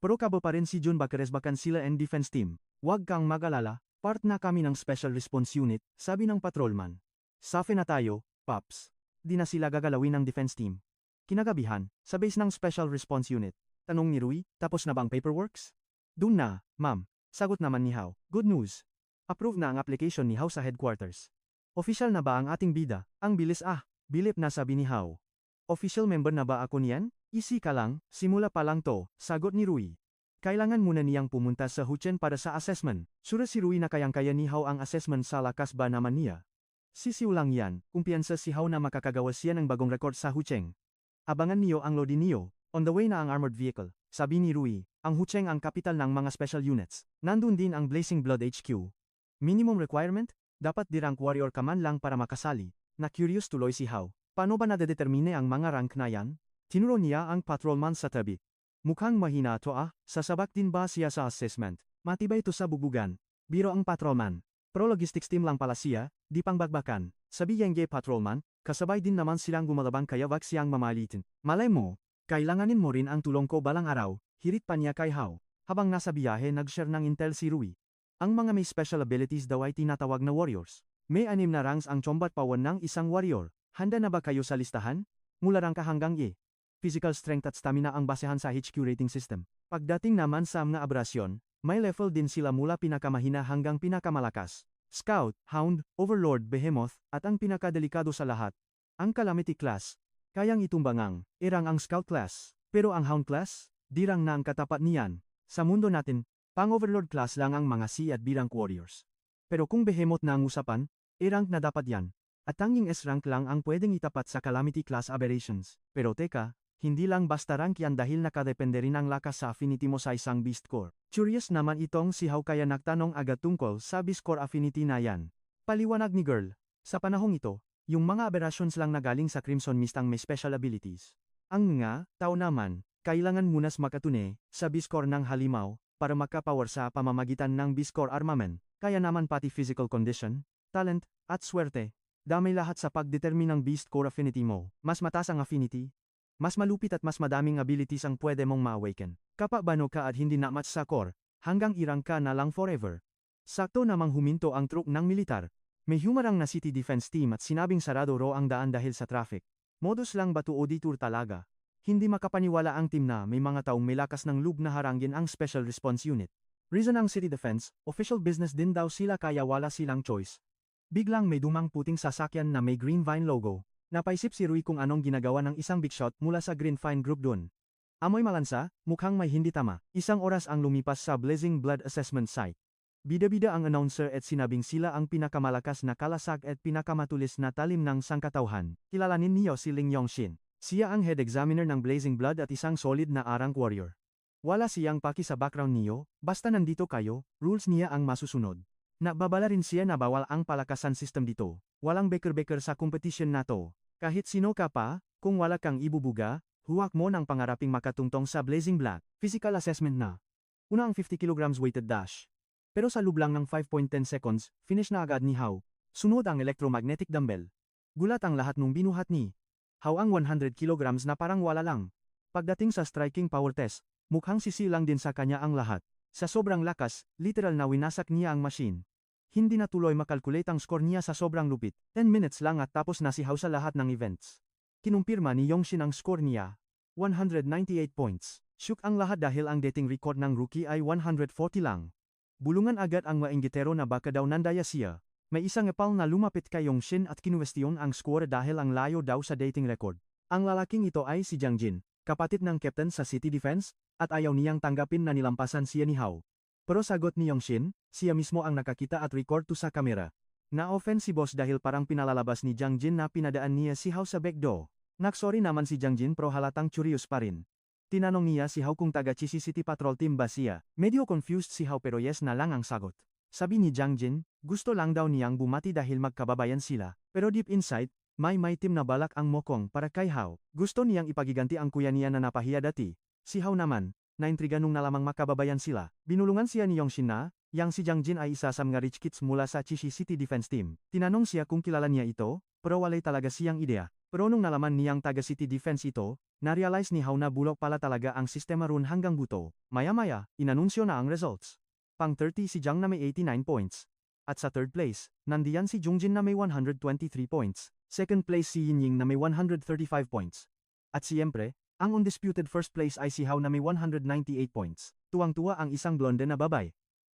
Pero kabo pa rin si Jun bakaresbakan sila and defense team. Huwag kang mag-alala, part na kami ng Special Response Unit, sabi ng patrolman. Safe na tayo, Paps. Di na sila gagalawin ng defense team. Kinagabihan, sa base ng Special Response Unit. Tanong ni Rui, tapos na bang paperworks? Dun na, ma'am. Sagot naman ni Hao. Good news. Approve na ang application ni Hao sa headquarters. Official na ba ang ating bida? Ang bilis bilip na sabi ni Hao. Official member na ba ako niyan? Easy ka lang, simula pa lang to, sagot ni Rui. kailangan muna niyang pumunta sa Huchen para sa assessment. Sure si Rui na kayang-kaya ni Hao ang assessment sa lakas ba naman niya. Sisiw lang yan, kumpiyansa si Hao na makakagawa siya ng bagong record sa Hucheng. Abangan niyo ang loading niyo, on the way na ang armored vehicle, sabi ni Rui. Ang Hucheng ang kapital ng mga special units. Nandun din ang Blazing Blood HQ. Minimum requirement? Dapat di-rank warrior ka man lang para makasali. Na-curious tuloy si Hao. Paano ba nadedetermine ang mga rank na yan? Tinuro niya ang patrolman sa tabi. Mukhang mahina to sasabak din ba siya sa assessment? Matibay ito sa bubugan. Biro ang patrolman. Pro logistics team lang pala siya, di pang bagbakan. Sabi Yenge patrolman, kasabay din naman silang gumalabang kaya wag siyang mamalitin. Malay mo, kailanganin mo rin ang tulong ko balang araw, hirit pa niya kay Hao. Habang nasa biyahe nag-share ng intel si Rui. Ang mga may special abilities daw ay tinatawag na warriors. May 6 na ranks ang combat power ng isang warrior. Handa na ba kayo sa listahan? Mula rank hanggang E. Physical strength at stamina ang basehan sa HQ rating system. Pagdating naman sa mga abrasyon, may level din sila mula pinakamahina hanggang pinakamalakas. Scout, Hound, Overlord, Behemoth, at ang pinakadelikado sa lahat, ang Calamity class. Kayang itumbang ang irang ang Scout class. Pero ang Hound class, dirang na ang katapat niyan. Sa mundo natin, pang-Overlord class lang ang mga C at B rank warriors. Pero kung Behemoth na ang usapan, E-rank na dapat yan. At tanging S-rank lang ang pwedeng itapat sa Calamity class aberrations. Pero teka, hindi lang basta rank yan dahil nakadepende rin ang lakas sa affinity mo sa isang Beast Core. Curious naman itong si Hao kaya nagtanong agad tungkol sa Beast Core affinity na yan. Paliwanag ni Girl, sa panahong ito, yung mga aberrations lang na galing sa Crimson Mist ang may special abilities. Ang nga, tao naman, kailangan munas makatune sa Beast Core ng halimaw para makapower sa pamamagitan ng Beast Core armament, kaya naman pati physical condition, talent, at swerte. Damay lahat sa pagdetermine ng Beast Core affinity mo. Mas mataas ang affinity, mas malupit at mas madaming abilities ang pwede mong ma-awaken. Kapag bano ka at hindi na-match sa core, hanggang irang ka na lang forever. Sakto namang huminto ang truck ng militar. May humarang na city defense team at sinabing sarado raw ang daan dahil sa traffic. Modus lang ba to o detour talaga? Hindi makapaniwala ang team na may mga taong may lakas ng loob na harangin ang special response unit. Reason ang city defense, official business din daw sila kaya wala silang choice. Biglang may dumang puting sasakyan na may Green Vine logo. Napaisip si Rui kung anong ginagawa ng isang big shot mula sa Green Vine Group dun. Amoy malansa, mukhang may hindi tama. Isang oras ang lumipas sa Blazing Blood Assessment Site. Bida-bida ang announcer at sinabing sila ang pinakamalakas na kalasag at pinakamatulis na talim ng sangkatauhan. Kilalanin niyo si Ling Yongshin. Siya ang head examiner ng Blazing Blood at isang solid na arang warrior. Wala siyang paki sa background niyo, basta nandito kayo, rules niya ang masusunod. Nababala rin siya na bawal ang palakasan system dito. Walang beker-beker sa competition na to. Kahit sino ka pa, kung wala kang ibubuga, huwag mo ng pangaraping makatungtong sa Blazing Black. Physical assessment na. Una ang 50 kg weighted dash. Pero sa loob lang ng 5.10 seconds, finish na agad ni Hao. Sunod ang electromagnetic dumbbell. Gulat ang lahat nung binuhat ni Hao ang 100 kg na parang wala lang. Pagdating sa striking power test, mukhang sisilang din sa kanya ang lahat. Sa sobrang lakas, literal na winasak niya ang machine. Hindi na tuloy makalkulate ang score niya sa sobrang lupit. 10 minutes lang at tapos na si Hao sa lahat ng events. Kinumpirma ni Yongshin ang score niya. 198 points. Shook ang lahat dahil ang dating record ng rookie ay 140 lang. Bulungan agad ang mainggitero na baka daw nandaya siya. May isang epal na lumapit kay Yongshin at kinuwestiyon ang score dahil ang layo daw sa dating record. Ang lalaking ito ay si Jiang Jin, kapatid ng captain sa City Defense, at ayaw niyang tanggapin na nilampasan siya ni Hao. Pero sagot ni Yongshin, siya mismo ang nakakita at record to sa kamera. Na-offend si boss dahil parang pinalalabas ni Jiang Jin na pinadaan niya si Hao sa backdoor. Nagsorry naman si Jiang Jin pero halatang curious pa rin. Tinanong niya si Hao kung taga-Chisi City Patrol Team ba siya. Medyo confused si Hao pero yes na lang ang sagot. Sabi ni Jiang Jin, gusto lang daw niyang bumati dahil magkababayan sila. Pero deep inside, may team na balak ang mokong para kay Hao. Gusto niyang ipagiganti ang kuya niya na napahiya dati. Si Hao naman, naintriga nung nalamang makababayan sila. Binulungan siya ni Yongshin na, yang si Jiang Jin ay isa sa mga rich kids mula sa Chisi City Defense Team. Tinanong siya kung kilala niya ito, pero walay talaga siyang ideya. Pero nung nalaman niyang taga City Defense ito, na-realize ni Hao na bulok pala talaga ang sistema run hanggang buto. Maya-maya, inanunsyo na ang results. Pang 30 si Jiang na may 89 points. At sa third place, nandiyan si Jungjin na may 123 points. Second place si Yinying na may 135 points. At siyempre, ang undisputed first place ay si Hao na may 198 points. Tuwang-tuwa ang isang blonde na babay.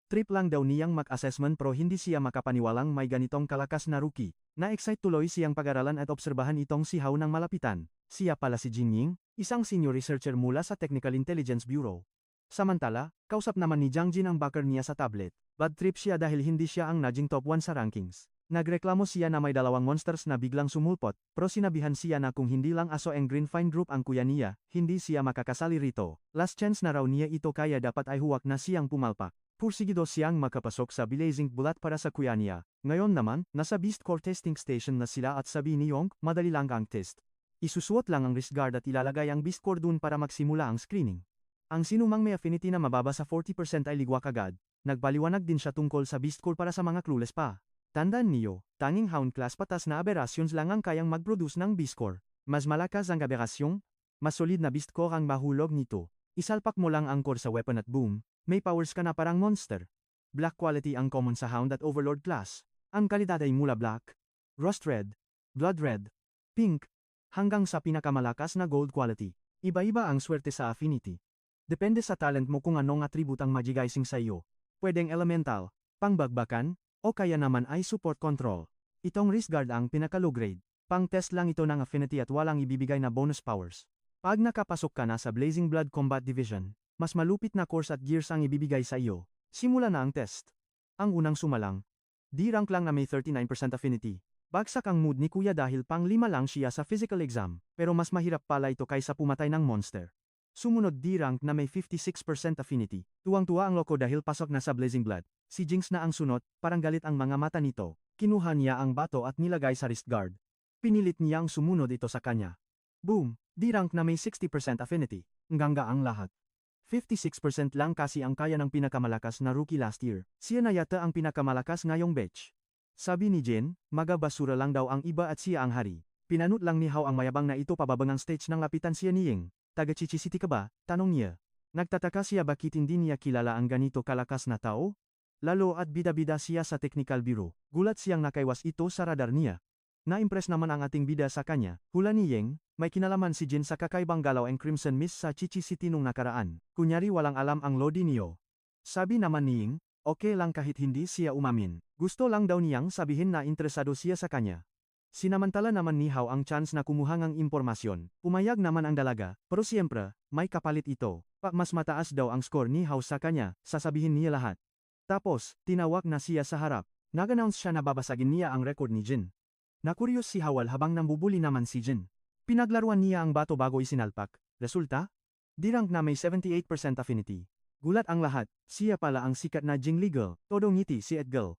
Trip lang daw niyang mag-assessment pero hindi siya makapaniwalang may ganitong kalakas na rookie. Na-excite tuloy siyang pag-aralan at obserbahan itong si Hao ng malapitan. Siya pala si Jinying, isang senior researcher mula sa Technical Intelligence Bureau. Samantala, kausap naman ni Jiang Jin ang backer niya sa tablet. Bad trip siya dahil hindi siya ang naging top 1 sa rankings. Nagreklamo siya na may dalawang monsters na biglang sumulpot, pero sinabihan siya na kung hindi lang Aso and Green Fine Group ang kuya niya, hindi siya makakasali rito. Last chance na raw niya ito kaya dapat ay huwag na siyang pumalpak. Pursigido siyang makapasok sa Blazing Bulat para sa kuya niya. Ngayon naman, nasa Beast Core testing station na sila at sabi ni Yong, madali lang ang test. Isusuot lang ang wrist guard at ilalagay ang Beast Core dun para magsimula ang screening. Ang sinumang may affinity na mababa sa 40% ay ligwak agad. Nagpaliwanag din siya tungkol sa Beast Core para sa mga clueless pa. Tandaan niyo, tanging Hound class patas na aberrations lang ang kayang mag-produce ng Beast Core. Mas malakas ang aberrasyon, mas solid na Beast Core ang mahulog nito. Isalpak mo lang ang core sa weapon at boom, may powers ka na parang monster. Black quality ang common sa Hound at Overlord class. Ang kalidad ay mula black, rust red, blood red, pink, hanggang sa pinakamalakas na gold quality. Iba-iba ang swerte sa affinity. Depende sa talent mo kung anong atribut ang magigising sa iyo. Pwedeng elemental, pangbagbakan, o kaya naman ay support control. Itong wrist guard ang pinaka-low grade. Pang-test lang ito ng affinity at walang ibibigay na bonus powers. Pag nakapasok ka na sa Blazing Blood Combat Division, mas malupit na course at gears ang ibibigay sa iyo. Simula na ang test. Ang unang sumalang. D-rank lang na may 39% affinity. Bagsak ang mood ni kuya dahil pang-5 lang siya sa physical exam, pero mas mahirap pala ito kaysa pumatay ng monster. Sumunod D-rank na may 56% affinity. Tuwang-tuwa ang loko dahil pasok na sa Blazing Blood. Si Jinx na ang sunod, parang galit ang mga mata nito. Kinuha niya ang bato at nilagay sa wrist guard. Pinilit niyang sumunod ito sa kanya. Boom! D-rank na may 60% affinity. Nganga ang lahat. 56% lang kasi ang kaya ng pinakamalakas na rookie last year. Siya na yata ang pinakamalakas ngayong batch. Sabi ni Jin, maga-basura lang daw ang iba at siya ang hari. Pinanut lang ni Hao ang mayabang na ito pababang ang stage ng lapitan siya ni Ying. Taga-Chichi City ka ba? Tanong niya. Nagtataka siya bakit hindi niya kilala ang ganito kalakas na tao? Lalo at bida-bida siya sa technical bureau. Gulat siyang nakaiwas ito sa radar niya. Na-impress naman ang ating bida sa kanya. Hula ni Ying, may kinalaman si Jin sa kakaibang galaw ang Crimson Mist sa Chichi City nung nakaraan. Kunyari walang alam ang Lodi niyo. Sabi naman ni Ying, okay lang kahit hindi siya umamin. Gusto lang daw niyang sabihin na interesado siya sa kanya. Sinamantala naman ni Hao ang chance na kumuha ng impormasyon. Pumayag naman ang dalaga, pero siyempre, may kapalit ito. Pag mas mataas daw ang score ni Hao sa kanya, sasabihin niya lahat. Tapos, tinawag na siya sa harap. Nag-announce siya na babasagin niya ang record ni Jin. Nakuryos si Hawal habang nambubuli naman si Jin. Pinaglaruan niya ang bato bago isinalpak. Resulta? D-rank na may 78% affinity. Gulat ang lahat, siya pala ang sikat na Jingli girl, todo ngiti si Edgirl.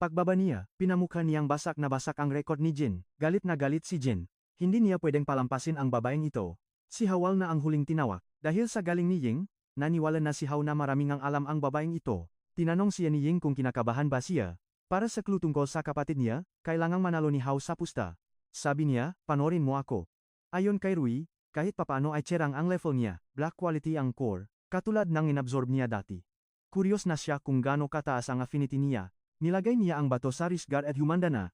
Pagbaba niya, pinamukha niyang basak na basak ang record ni Jin. Galit na galit si Jin. Hindi niya pwedeng palampasin ang babaeng ito. Si Hawal na ang huling tinawak. Dahil sa galing ni Ying, naniwala na si Hao na maraming ang alam ang babaeng ito. Tinanong siya ni Ying kung kinakabahan ba siya. Para sa clue tungkol sa kapatid niya, kailangang manalo ni Hao sa pusta. Sabi niya, panorin mo ako. Ayon kay Rui, kahit papano ay tserang ang level niya, black quality ang core, katulad ng inabsorb niya dati. Curious na siya kung gaano kataas ang affinity niya. Nilagay niya ang bato sa wrist guard at humanda na.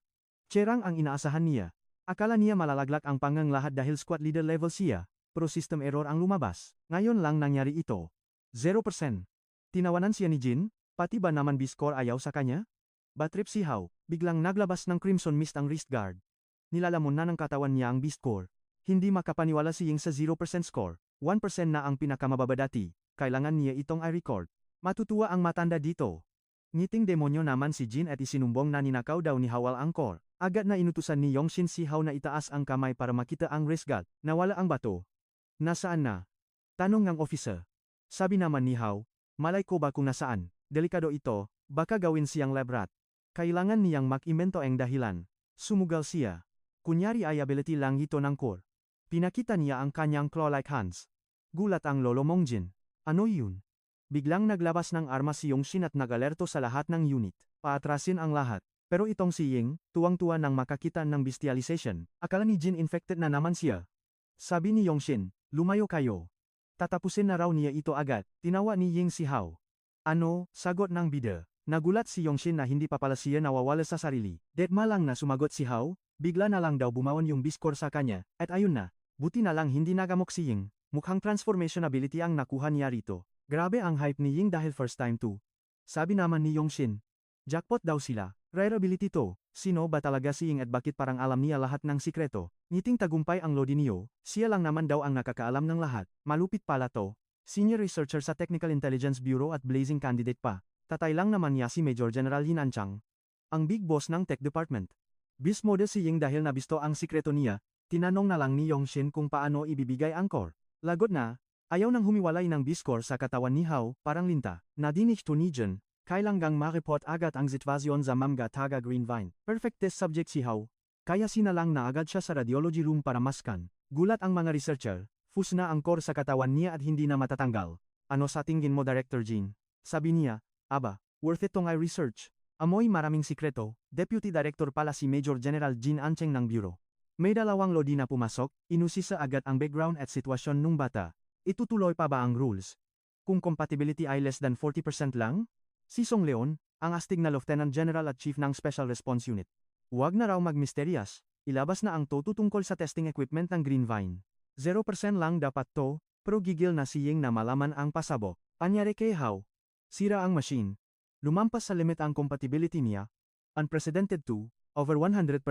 Tserang ang inaasahan niya. Akala niya malalaglag ang panggang lahat dahil squad leader level siya, pero system error ang lumabas. Ngayon lang nangyari ito. 0%. Tinawanan siya ni Jin. Pati ba naman B-score ayaw sa kanya? Batrip si Hao, biglang naglabas ng Crimson Mist ang wrist guard. Nilalamon na ng katawan niya ang B-score. Hindi makapaniwala si Ying sa 0% score. 1% na ang pinakamababa dati. Kailangan niya itong i-record. Matutuwa ang matanda dito. Ngiting demonyo naman si Jin at isinumbong na ninakaw daw ni Hawal ang core. Agad na inutusan ni Yongshin si Hao na itaas ang kamay para makita ang wrist guard. Nawala ang bato. Nasaan na? Tanong ng officer. Sabi naman ni Hao, malay ko ba kung nasaan? Delikado ito, baka gawin siyang lab rat. Kailangan niyang mag-invento ang dahilan. Sumugal siya. Kunyari ay ability lang ito ng core. Pinakita niya ang kanyang claw-like hands. Gulat ang lolo mong Jin. Ano yun? Biglang naglabas ng arma si Yongshin at nag-alerto sa lahat ng unit. Paatrasin ang lahat. Pero itong si Ying, tuwang-tuwa nang makakita ng bestialization. Akala ni Jin infected na naman siya. Sabi ni Yongshin, lumayo kayo. Tatapusin na raw niya ito agad. Tinawa ni Ying si Hao. Ano, sagot ng bida. Nagulat si Yongshin na hindi pa pala siya nawawala sa sarili. Deadma lang na sumagot si Hao, bigla na lang daw bumawan yung B-score sa kanya, at ayun na. Buti na lang hindi nagamok si Ying. Mukhang transformation ability ang nakuha niya rito. Grabe ang hype ni Ying dahil first time too. Sabi naman ni Yongshin. Jackpot daw sila. Rare ability to. Sino ba talaga si Ying at bakit parang alam niya lahat ng sikreto? Ngiting tagumpay ang Lodi niyo, siya lang naman daw ang nakakaalam ng lahat. Malupit pala to. Senior researcher sa Technical Intelligence Bureau at blazing candidate pa. Tatay lang naman niya si Major General Hinan Chang, ang big boss ng tech department. Bismode si Ying dahil nabisto ang sikreto niya, tinanong na lang ni Yongshin kung paano ibibigay ang core. Lagot na, ayaw nang humiwalay ng Biscore sa katawan ni Hao, parang linta. Nadinig to ni Jun, kailangang mareport agad ang sitwasyon sa Mamga taga Greenvine. Perfect test subject si Hao, kaya sinalang na agad siya sa radiology room para maskan. Gulat ang mga researcher, fuse na ang core sa katawan niya at hindi na matatanggal. Ano sa tingin mo Director Jean? Sabi niya, aba, worth it tong research. Amoy maraming sikreto, Deputy Director pala si Major General Jean Ancheng ng Bureau. May dalawang lodi na pumasok, inusisa agad ang background at sitwasyon nung bata. Itutuloy pa ba ang rules? Kung compatibility ay less than 40% lang? Si Song Leon, ang astig na Lieutenant General at Chief ng Special Response Unit. Huwag na raw magmisteryas, ilabas na ang toto tungkol sa testing equipment ng Greenvine. 0% lang dapat to, pero gigil na si Ying na malaman ang pasabog. Anyari kay Hao? Sira ang machine. Lumampas sa limit ang compatibility niya. Unprecedented to, over 100%?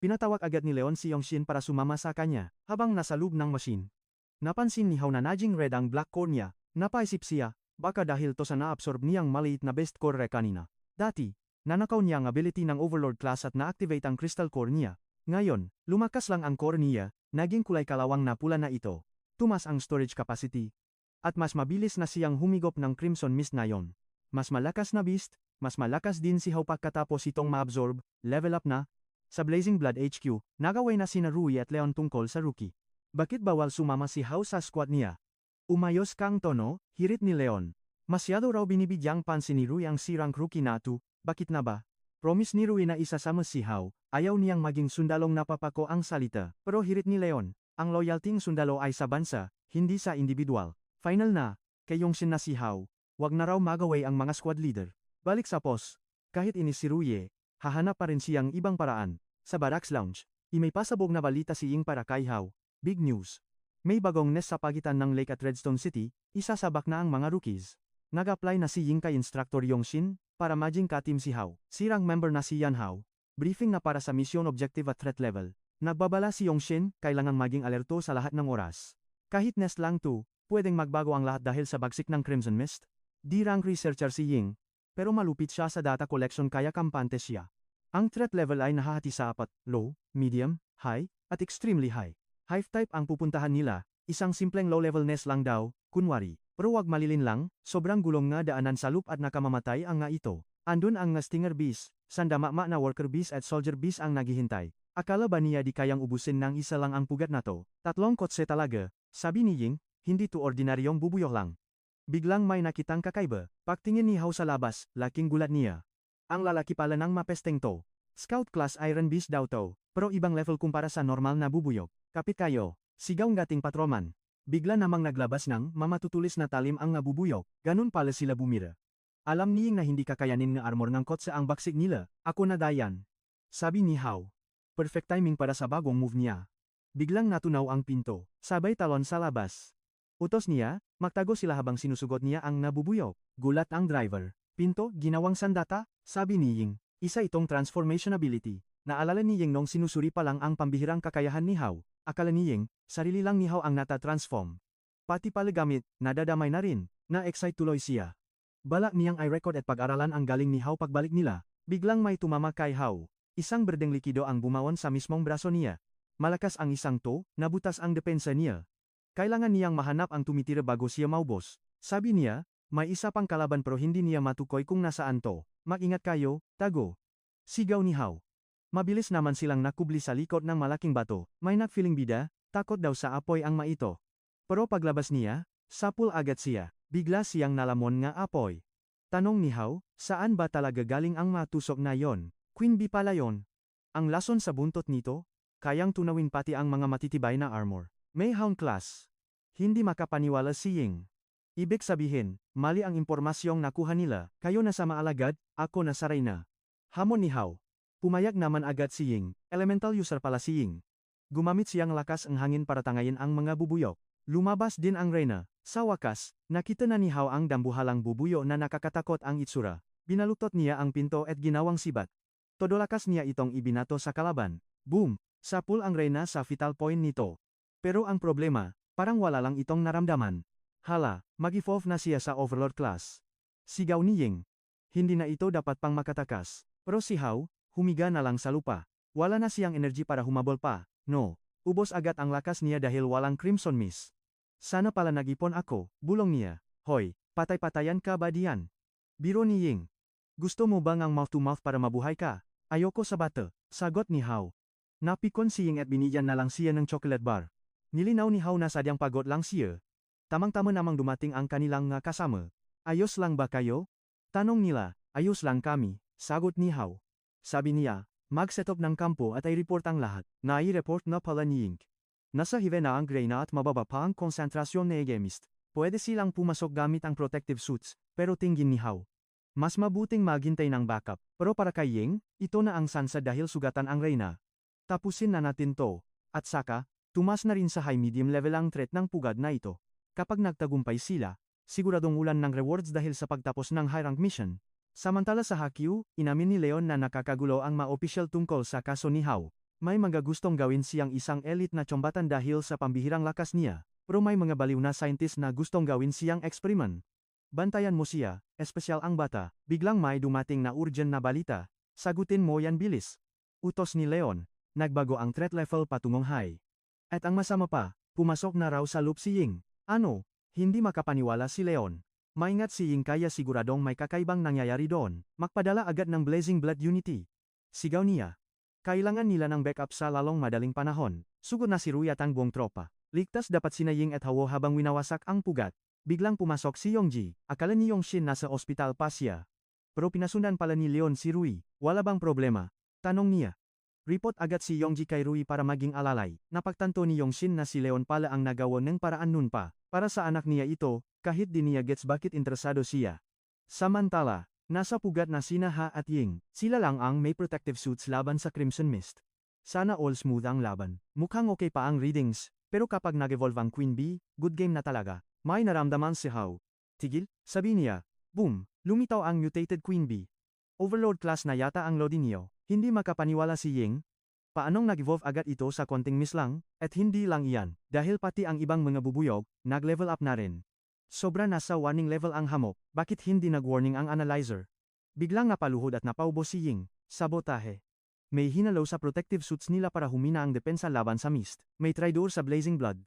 Pinatawag agad ni Leon si Yongshin para sumama sa kanya, habang nasa loob ng machine. Napansin ni Hao na naging red ang black core niya, napaisip siya, baka dahil to sa naabsorb niyang maliit na best core kanina. Dati, nanakaw niya ang ability ng Overlord class at na-activate ang crystal core niya. Ngayon, lumakas lang ang core niya, naging kulay kalawang na pula na ito. Tumas ang storage capacity. At mas mabilis na siyang humigop ng Crimson Mist na yon. Mas malakas na beast, mas malakas din si Hao pagkatapos itong ma-absorb, level up na. Sa Blazing Blood HQ, nagaway na sina Rui at Leon tungkol sa rookie. Bakit bawal sumama si Hao sa squad niya? Umayos kang tono, hirit ni Leon. Masyado raw binibigyang pansin ni Rui ang sirang rookie na to, bakit na ba? Promise ni Rui na isasama si Hao, ayaw niyang maging sundalong napapako ang salita. Pero hirit ni Leon, ang loyalting sundalo ay sa bansa, hindi sa individual. Final na, kay Yongshin na si Hao, wag na raw magaway ang mga squad leader. Balik sa pos, kahit inis si Rui, hahanap pa rin siyang ibang paraan. Sa Barracks Lounge, may pasabog na balita si Ying para kay Hao. Big news. May bagong nest sa pagitan ng lake at Redstone City, isasabak na ang mga rookies. Nag-apply na si Ying kay Instructor Yongshin, para maging ka-team si Hao. Sirang member na si Yan Hao. Briefing na para sa mission objective at threat level. Nagbabala si Yongshin, kailangang maging alerto sa lahat ng oras. Kahit nest lang to, pwedeng magbago ang lahat dahil sa bagsik ng Crimson Mist. Di-rank researcher si Ying, pero malupit siya sa data collection kaya kampante siya. Ang threat level ay nahahati sa 4, low, medium, high, at extremely high. Hive type ang pupuntahan nila, isang simpleng low-level nest lang daw, kunwari. Pero wag malilin lang, sobrang gulong nga daanan sa loop at nakamamatay ang nga ito. Andun ang nga stinger bees, sandamama na worker bees at soldier bees ang naghihintay. Akala ba niya di kayang ubusin ng isa lang ang pugat na to? 3 kotse talaga, sabi ni Ying, hindi to ordinaryong bubuyok lang. Biglang may nakitang kakaiba, pagtingin ni Hao sa labas, laking gulat niya. Ang lalaki pala ng mapesteng to. Scout class Iron Beast daw to, pero ibang level kumpara sa normal na bubuyok. Kapit kayo, sigaw ng gating patroman. Bigla namang naglabas ng mamatutulis na talim ang nabubuyok, ganun pala sila bumira. Alam niying na hindi kakayanin ng armor ng kotse ang baksik nila, ako na dayan. Sabi ni Hao. Perfect timing para sa bagong move niya. Biglang natunaw ang pinto, sabay talon sa labas. Utos niya, magtago sila habang sinusugot niya ang nabubuyok. Gulat ang driver. Pinto, ginawang sandata? Sabi ni Ying. Isa itong transformation ability. Naalala ni Ying nung sinusuri pa lang ang pambihirang kakayahan ni Hao. Akala ni Ying, sarili lang ni Hao ang nata-transform. Pati pala gamit, nadadamay na rin. Na-excite tuloy siya. Balak niyang i-record at pag-aralan ang galing ni Hao pagbalik nila. Biglang may tumama kay Hao. Isang berdeng likido ang bumawon sa mismong braso niya. Malakas ang isang to, nabutas ang depensa niya. Kailangan niyang mahanap ang tumitira bago siya maubos. Sabi niya, may isa pang kalaban pero hindi niya matukoy kung nasaan to. Mag-ingat kayo, tago. Sigaw ni Hao. Mabilis naman silang nakubli sa likod ng malaking bato. May nagfeeling bida, takot daw sa apoy ang maito. Pero paglabas niya, sapul agad siya. Bigla siyang nalamon nga apoy. Tanong ni Hao, saan ba talaga galing ang matusok na yon? Queen Bee pala yon. Ang lason sa buntot nito, kayang tunawin pati ang mga matitibay na armor. May Hound class. Hindi makapaniwala si Ying. Ibig sabihin, mali ang impormasyong nakuha nila, kayo na sa maalagad, ako na sa reyna. Hamon ni Hao. Pumayag naman agad si Ying, elemental user pala si Ying. Gumamit siyang lakas ang hangin para tangayin ang mga bubuyok. Lumabas din ang reyna. Sa wakas, nakita na ni Hao ang dambuhalang bubuyo na nakakatakot ang itsura. Binalutot niya ang pinto at ginawang sibat. Todo lakas niya itong ibinato sa kalaban. Boom! Sapul ang reyna sa vital point nito. Pero ang problema, parang wala lang itong naramdaman. Hala, mag-evolve na siya sa Overlord class. Sigaw ni Ying. Hindi na ito dapat pang makatakas. Pero si Hao, humiga na lang sa lupa. Wala na siyang energy para humabol pa. No. Ubos agad ang lakas niya dahil walang Crimson Mist. Sana pala nag-ipon ako, bulong niya. Hoy, patay-patayan ka ba diyan? Biro ni Ying. Gusto mo bang ang mouth-to-mouth para mabuhay ka? Ayoko sa bata, sagot ni Hao. Napikon si Ying at binigyan na lang siya ng chocolate bar. Nilinaw ni Hao na sadyang pagod lang siya. Tamang-tama namang dumating ang kanilang kasama. Ayos lang ba kayo? Tanong nila, ayos lang kami, sagot ni Hao. Sabi niya, mag-set up ng kampo at i-report ang lahat. Nai-report na pala ni Ying. Nasa hive na ang Greyna at mababa pa ang konsentrasyon ni Egemist. Pwede silang pumasok gamit ang protective suits, pero tingin ni Hao. Mas mabuting maghintay ng backup, pero para kay Ying, ito na ang sansa dahil sugatan ang Reyna. Tapusin na natin to. At saka, tumas na rin sa high-medium level ang threat ng pugad na ito. Kapag nagtagumpay sila, siguradong ulan ng rewards dahil sa pagtapos ng high-rank mission. Samantala sa Haikyuu, inamin ni Leon na nakakagulo ang mga opisyal tungkol sa kaso ni Hao. May mga gustong gawin siyang isang elite na tsombatan dahil sa pambihirang lakas niya, pero may mga baliw na scientist na gustong gawin siyang eksperiment. Bantayan mo siya, espesyal ang bata, biglang may dumating na urgent na balita, sagutin mo yan bilis. Utos ni Leon, nagbago ang threat level patungong high. At ang masama pa, pumasok na raw sa loop si Ying. Ano? Hindi makapaniwala si Leon. Maingat si Ying kaya siguradong may kakaibang nangyayari doon, magpadala agad ng Blazing Blood Unity. Sigaw niya. Kailangan nila ng backup sa lalong madaling panahon. Sugod na si Rui at ang buong tropa. Ligtas dapat sina Ying at Hao habang winawasak ang pugat. Biglang pumasok si Yongji. Akala ni Yongshin nasa ospital pa siya. Pero pinasundan pala ni Leon si Rui. Wala bang problema? Tanong niya. Report agad si Yongji kay Rui para maging alalay. Napagtanto ni Yongshin na si Leon pala ang nagawa ng paraan nun pa. Para sa anak niya ito, kahit di niya gets bakit interesado siya. Samantala, nasa pugat na sina Ha at Ying. Sila lang ang may protective suits laban sa Crimson Mist. Sana all smooth ang laban. Mukhang okay pa ang readings, pero kapag nag-evolve ang Queen Bee, good game na talaga. May naramdaman si Hao. Tigil, sabi niya. Boom, lumitaw ang mutated Queen Bee. Overlord class na yata ang Lodi niyo. Hindi makapaniwala si Ying. Paanong nag-evolve agad ito sa konting miss lang? At hindi lang iyan, dahil pati ang ibang mga bubuyog, nag-level up na rin. Sobra nasa warning level ang hamok, bakit hindi nag-warning ang analyzer? Biglang napaluhod at napaubos si Ying. Sabotahe. May hinalaw sa protective suits nila para humina ang depensa laban sa mist. May traitor sa Blazing Blood.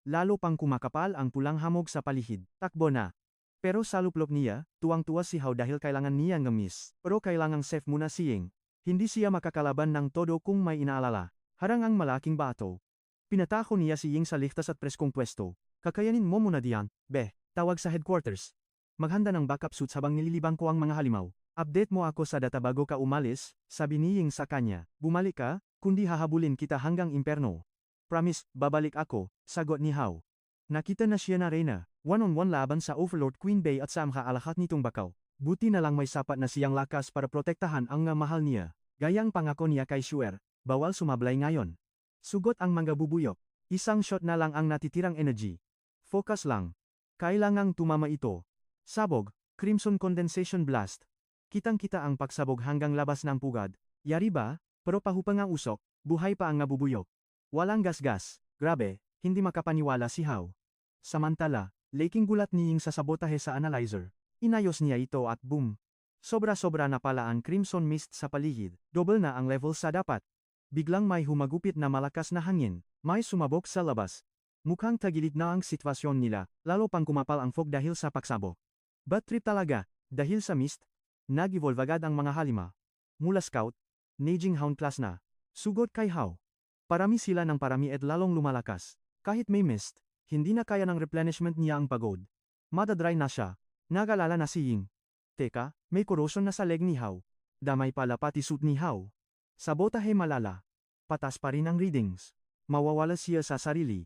Lalo pang kumakapal ang pulang hamog sa palihid. Takbo na. Pero sa luplok niya, tuwang-tuwa si Hao dahil kailangan niya ng-miss. Pero kailangang safe muna si Ying. Hindi siya makakalaban ng todo kung may inaalala. Harang ang malaking bato. Pinatako niya si Ying sa ligtas at preskong pwesto. Kakayanin mo muna diyan, beh, tawag sa headquarters. Maghanda ng backup suits habang nililibang ko ang mga halimaw. Update mo ako sa data bago ka umalis, sabi ni Ying sa kanya. Bumalik ka, kundi hahabulin kita hanggang imperno. Promise, babalik ako, sagot ni Hao. Nakita na siya na Reyna, one-on-one laban sa Overlord Queen Bey at sa alahat nitong bakaw. Buti na lang may sapat na siyang lakas para protektahan ang mahal niya. Gayang pangako niya kay Shuer, bawal sumablay ngayon. Sugot ang mga bubuyok. Isang shot na lang ang natitirang energy. Focus lang. Kailangang tumama ito. Sabog, Crimson Condensation Blast. Kitang-kita ang pagsabog hanggang labas ng pugad. Yari ba? Pero pahupang ang usok, buhay pa ang nabubuyok. Walang gas-gas. Grabe, hindi makapaniwala si Hao. Samantala, laking gulat ni Ying sa sabotahe sa analyzer. Inayos niya ito at boom. Sobra-sobra na pala ang Crimson Mist sa paligid. Double na ang level sa dapat. Biglang may humagupit na malakas na hangin. May sumabog sa labas. Mukhang tagilid na ang sitwasyon nila, lalo pang kumapal ang fog dahil sa pagsabog. Bad trip talaga, dahil sa mist, nag-evolve agad ang mga halima. Mula Scout, Naging Hound class na. Sugot kay Hao. Parami sila ng parami at lalong lumalakas. Kahit may mist, hindi na kaya ng replenishment niya ang pagod. Madadry na siya. Nag-alala na si Ying. Teka, may corrosion na sa leg ni Hao. Damay pala pati suit ni Hao. Sabotahe malala. Patas pa rin ang readings. Mawawala siya sa sarili.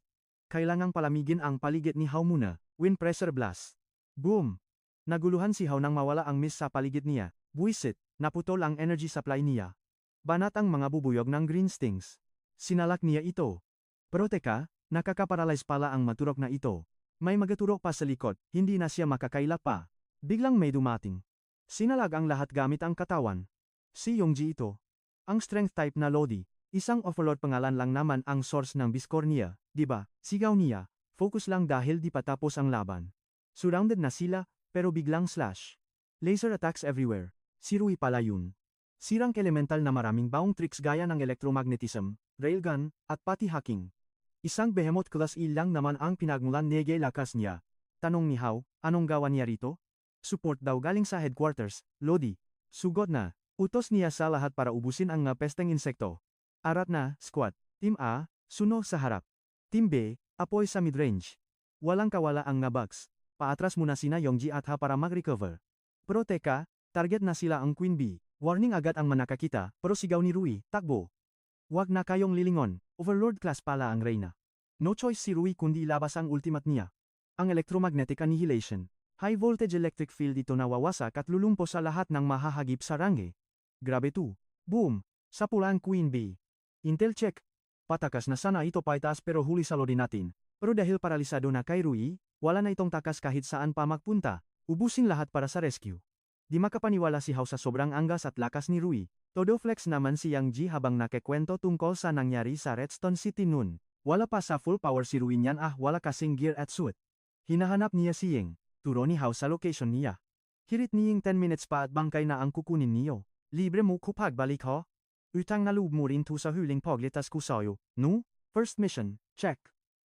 Kailangang palamigin ang paligid ni Hao muna. Wind pressure blast. Boom! Naguluhan si Hao nang mawala ang mist sa paligid niya. Buisit, naputol ang energy supply niya. Banat ang mga bubuyog ng green stings. Sinalak niya ito. Pero teka, nakakaparalyze pala ang maturok na ito. May magaturok pa sa likod, hindi na siya makakaila pa. Biglang may dumating. Sinalag ang lahat gamit ang katawan. Si Yongji ito. Ang strength type na Lodi, isang overlord pangalan lang naman ang source ng Biscorn niya, diba? Sigaw niya, focus lang dahil di pa tapos ang laban. Surrounded na sila, pero biglang slash. Laser attacks everywhere. Si Rui pala yun. Sirang elemental na maraming baong tricks gaya ng electromagnetism, railgun, at pati hacking. Isang behemoth class E lang naman ang pinagmulan nege lakas niya. Tanong ni Hao, anong gawa niya rito? Support daw galing sa headquarters, Lodi. Sugot na. Utos niya sa lahat para ubusin ang pesteng insekto. Arat na, squad. Team A, suno sa harap. Team B, apoy sa midrange. Walang kawala ang bugs. Paatras muna sina Yongji at Ha para mag-recover. Pero teka, target na sila ang Queen Bee. Warning agad ang manakakita, pero sigaw ni Rui, takbo. Wag na kayong lilingon, overlord class pala ang Reyna. No choice si Rui kundi ilabas ang ultimate niya. Ang electromagnetic annihilation. High voltage electric field ito nawawasak at lulumpo sa lahat ng mahahagip sa rangge. Grabe to. Boom! Sa pula ang Queen Bee. Intel check. Patakas na sana ito paitaas pero huli sa lodi natin. Pero dahil paralisado na kay Rui, wala na itong takas kahit saan pa magpunta. Ubusin lahat para sa rescue. Di makapaniwala si Hao sa sobrang anggas at lakas ni Rui. Todo flex naman si Yang Ji habang nakikwento tungkol sa nangyari sa Redstone City noon. Wala pa sa full power si Rui niyan wala kasing gear at suit. Hinahanap niya si Ying. Turo ni Hao sa location niya. Hirit ni Ying 10 minutes pa at bangkay na ang kukunin niyo. Libre mo ko pagbalik ho? Utang na loob mo rin to sa huling paglitas ko sa'yo, no? First mission, check.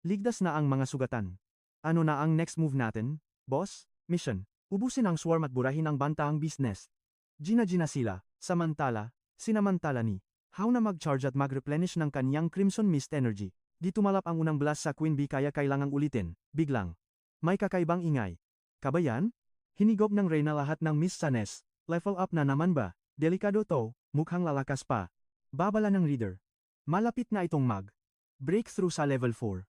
Ligdas na ang mga sugatan. Ano na ang next move natin, boss? Mission. Ubusin ang swarm at burahin ang bantaang business. Gina sila, sinamantala ni Hao na mag-charge at mag-replenish ng kaniyang Crimson Mist energy. Di tumalap ang unang blast sa Queen Bee kaya kailangang ulitin, biglang. May kakaibang ingay. Kabayan? Hinigop ng Reyna lahat ng Mist sa nest. Level up na naman ba? Delikado to, mukhang lalakas pa. Babala ng reader. Malapit na itong breakthrough sa level 4.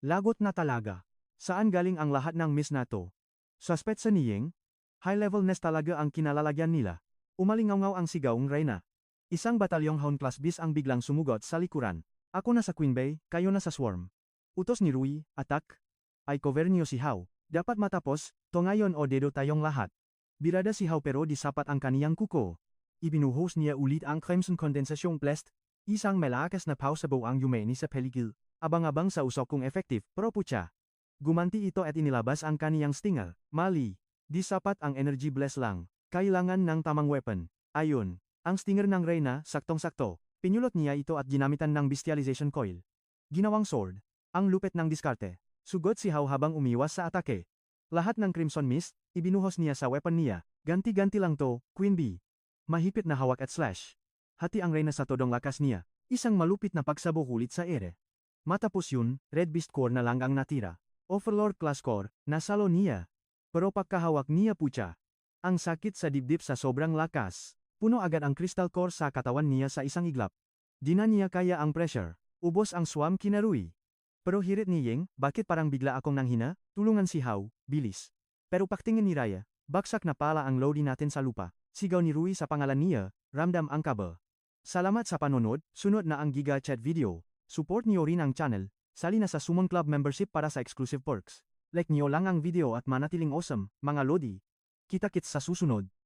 Lagot na talaga. Saan galing ang lahat ng Mist na to? Suspect sa Niying? High-level nest talaga ang kinalalagyan nila. Umalingaw ang sigaong Reyna. Isang batalyong Hound class beast ang biglang sumugot sa likuran. Ako na sa Queen Bee, kayo na sa Swarm. Utos ni Rui, attack. Ay cover niyo si Hao. Dapat matapos, to ngayon o dedo tayong lahat. Birada si Hao pero disapat ang kaniyang kuko. Ibinuhos niya ulit ang Crimson Condensasyong Blast, isang malakas na pausabo ang Yumeni sa peligil, abang-abang sa usok kung effective, pero putya. Gumanti ito at inilabas ang kaniyang stinger, mali. Disapat ang energy blast lang, kailangan ng tamang weapon. Ayun, ang stinger ng Reyna, saktong-sakto, pinulot niya ito at ginamitan ng bestialization coil. Ginawang sword, ang lupit ng diskarte. Sugot si Hao habang umiwas sa atake. Lahat ng Crimson Mist, ibinuhos niya sa weapon niya, ganti-ganti lang to, Queen Bee. Mahipit na hawak at slash. Hati ang Reyna sa todong lakas niya, isang malupit na pagsabog ulit sa ere. Matapos yun, Red Beast Core na lang ang natira. Overlord Class Core, nasalo niya. Pero pagkahawak niya putya. Ang sakit sa dibdib sa sobrang lakas. Puno agad ang Crystal Core sa katawan niya sa isang iglap. Di na niya kaya ang pressure. Ubos ang swam kina Rui. Pero hirit ni Ying, bakit parang bigla akong nanghina? Tulungan si Hao, bilis. Pero paktingin ni Raya, baksak na pala ang loading natin sa lupa. Sigaw ni Rui sa pangalan niya, ramdam ang kabel. Salamat sa panonood, sunod na ang Giga Chat video. Support niyo rin ang channel, sali na sa Summon Club membership para sa exclusive perks. Like niyo lang ang video at manatiling awesome, mga Lodi. Kita-kits sa susunod.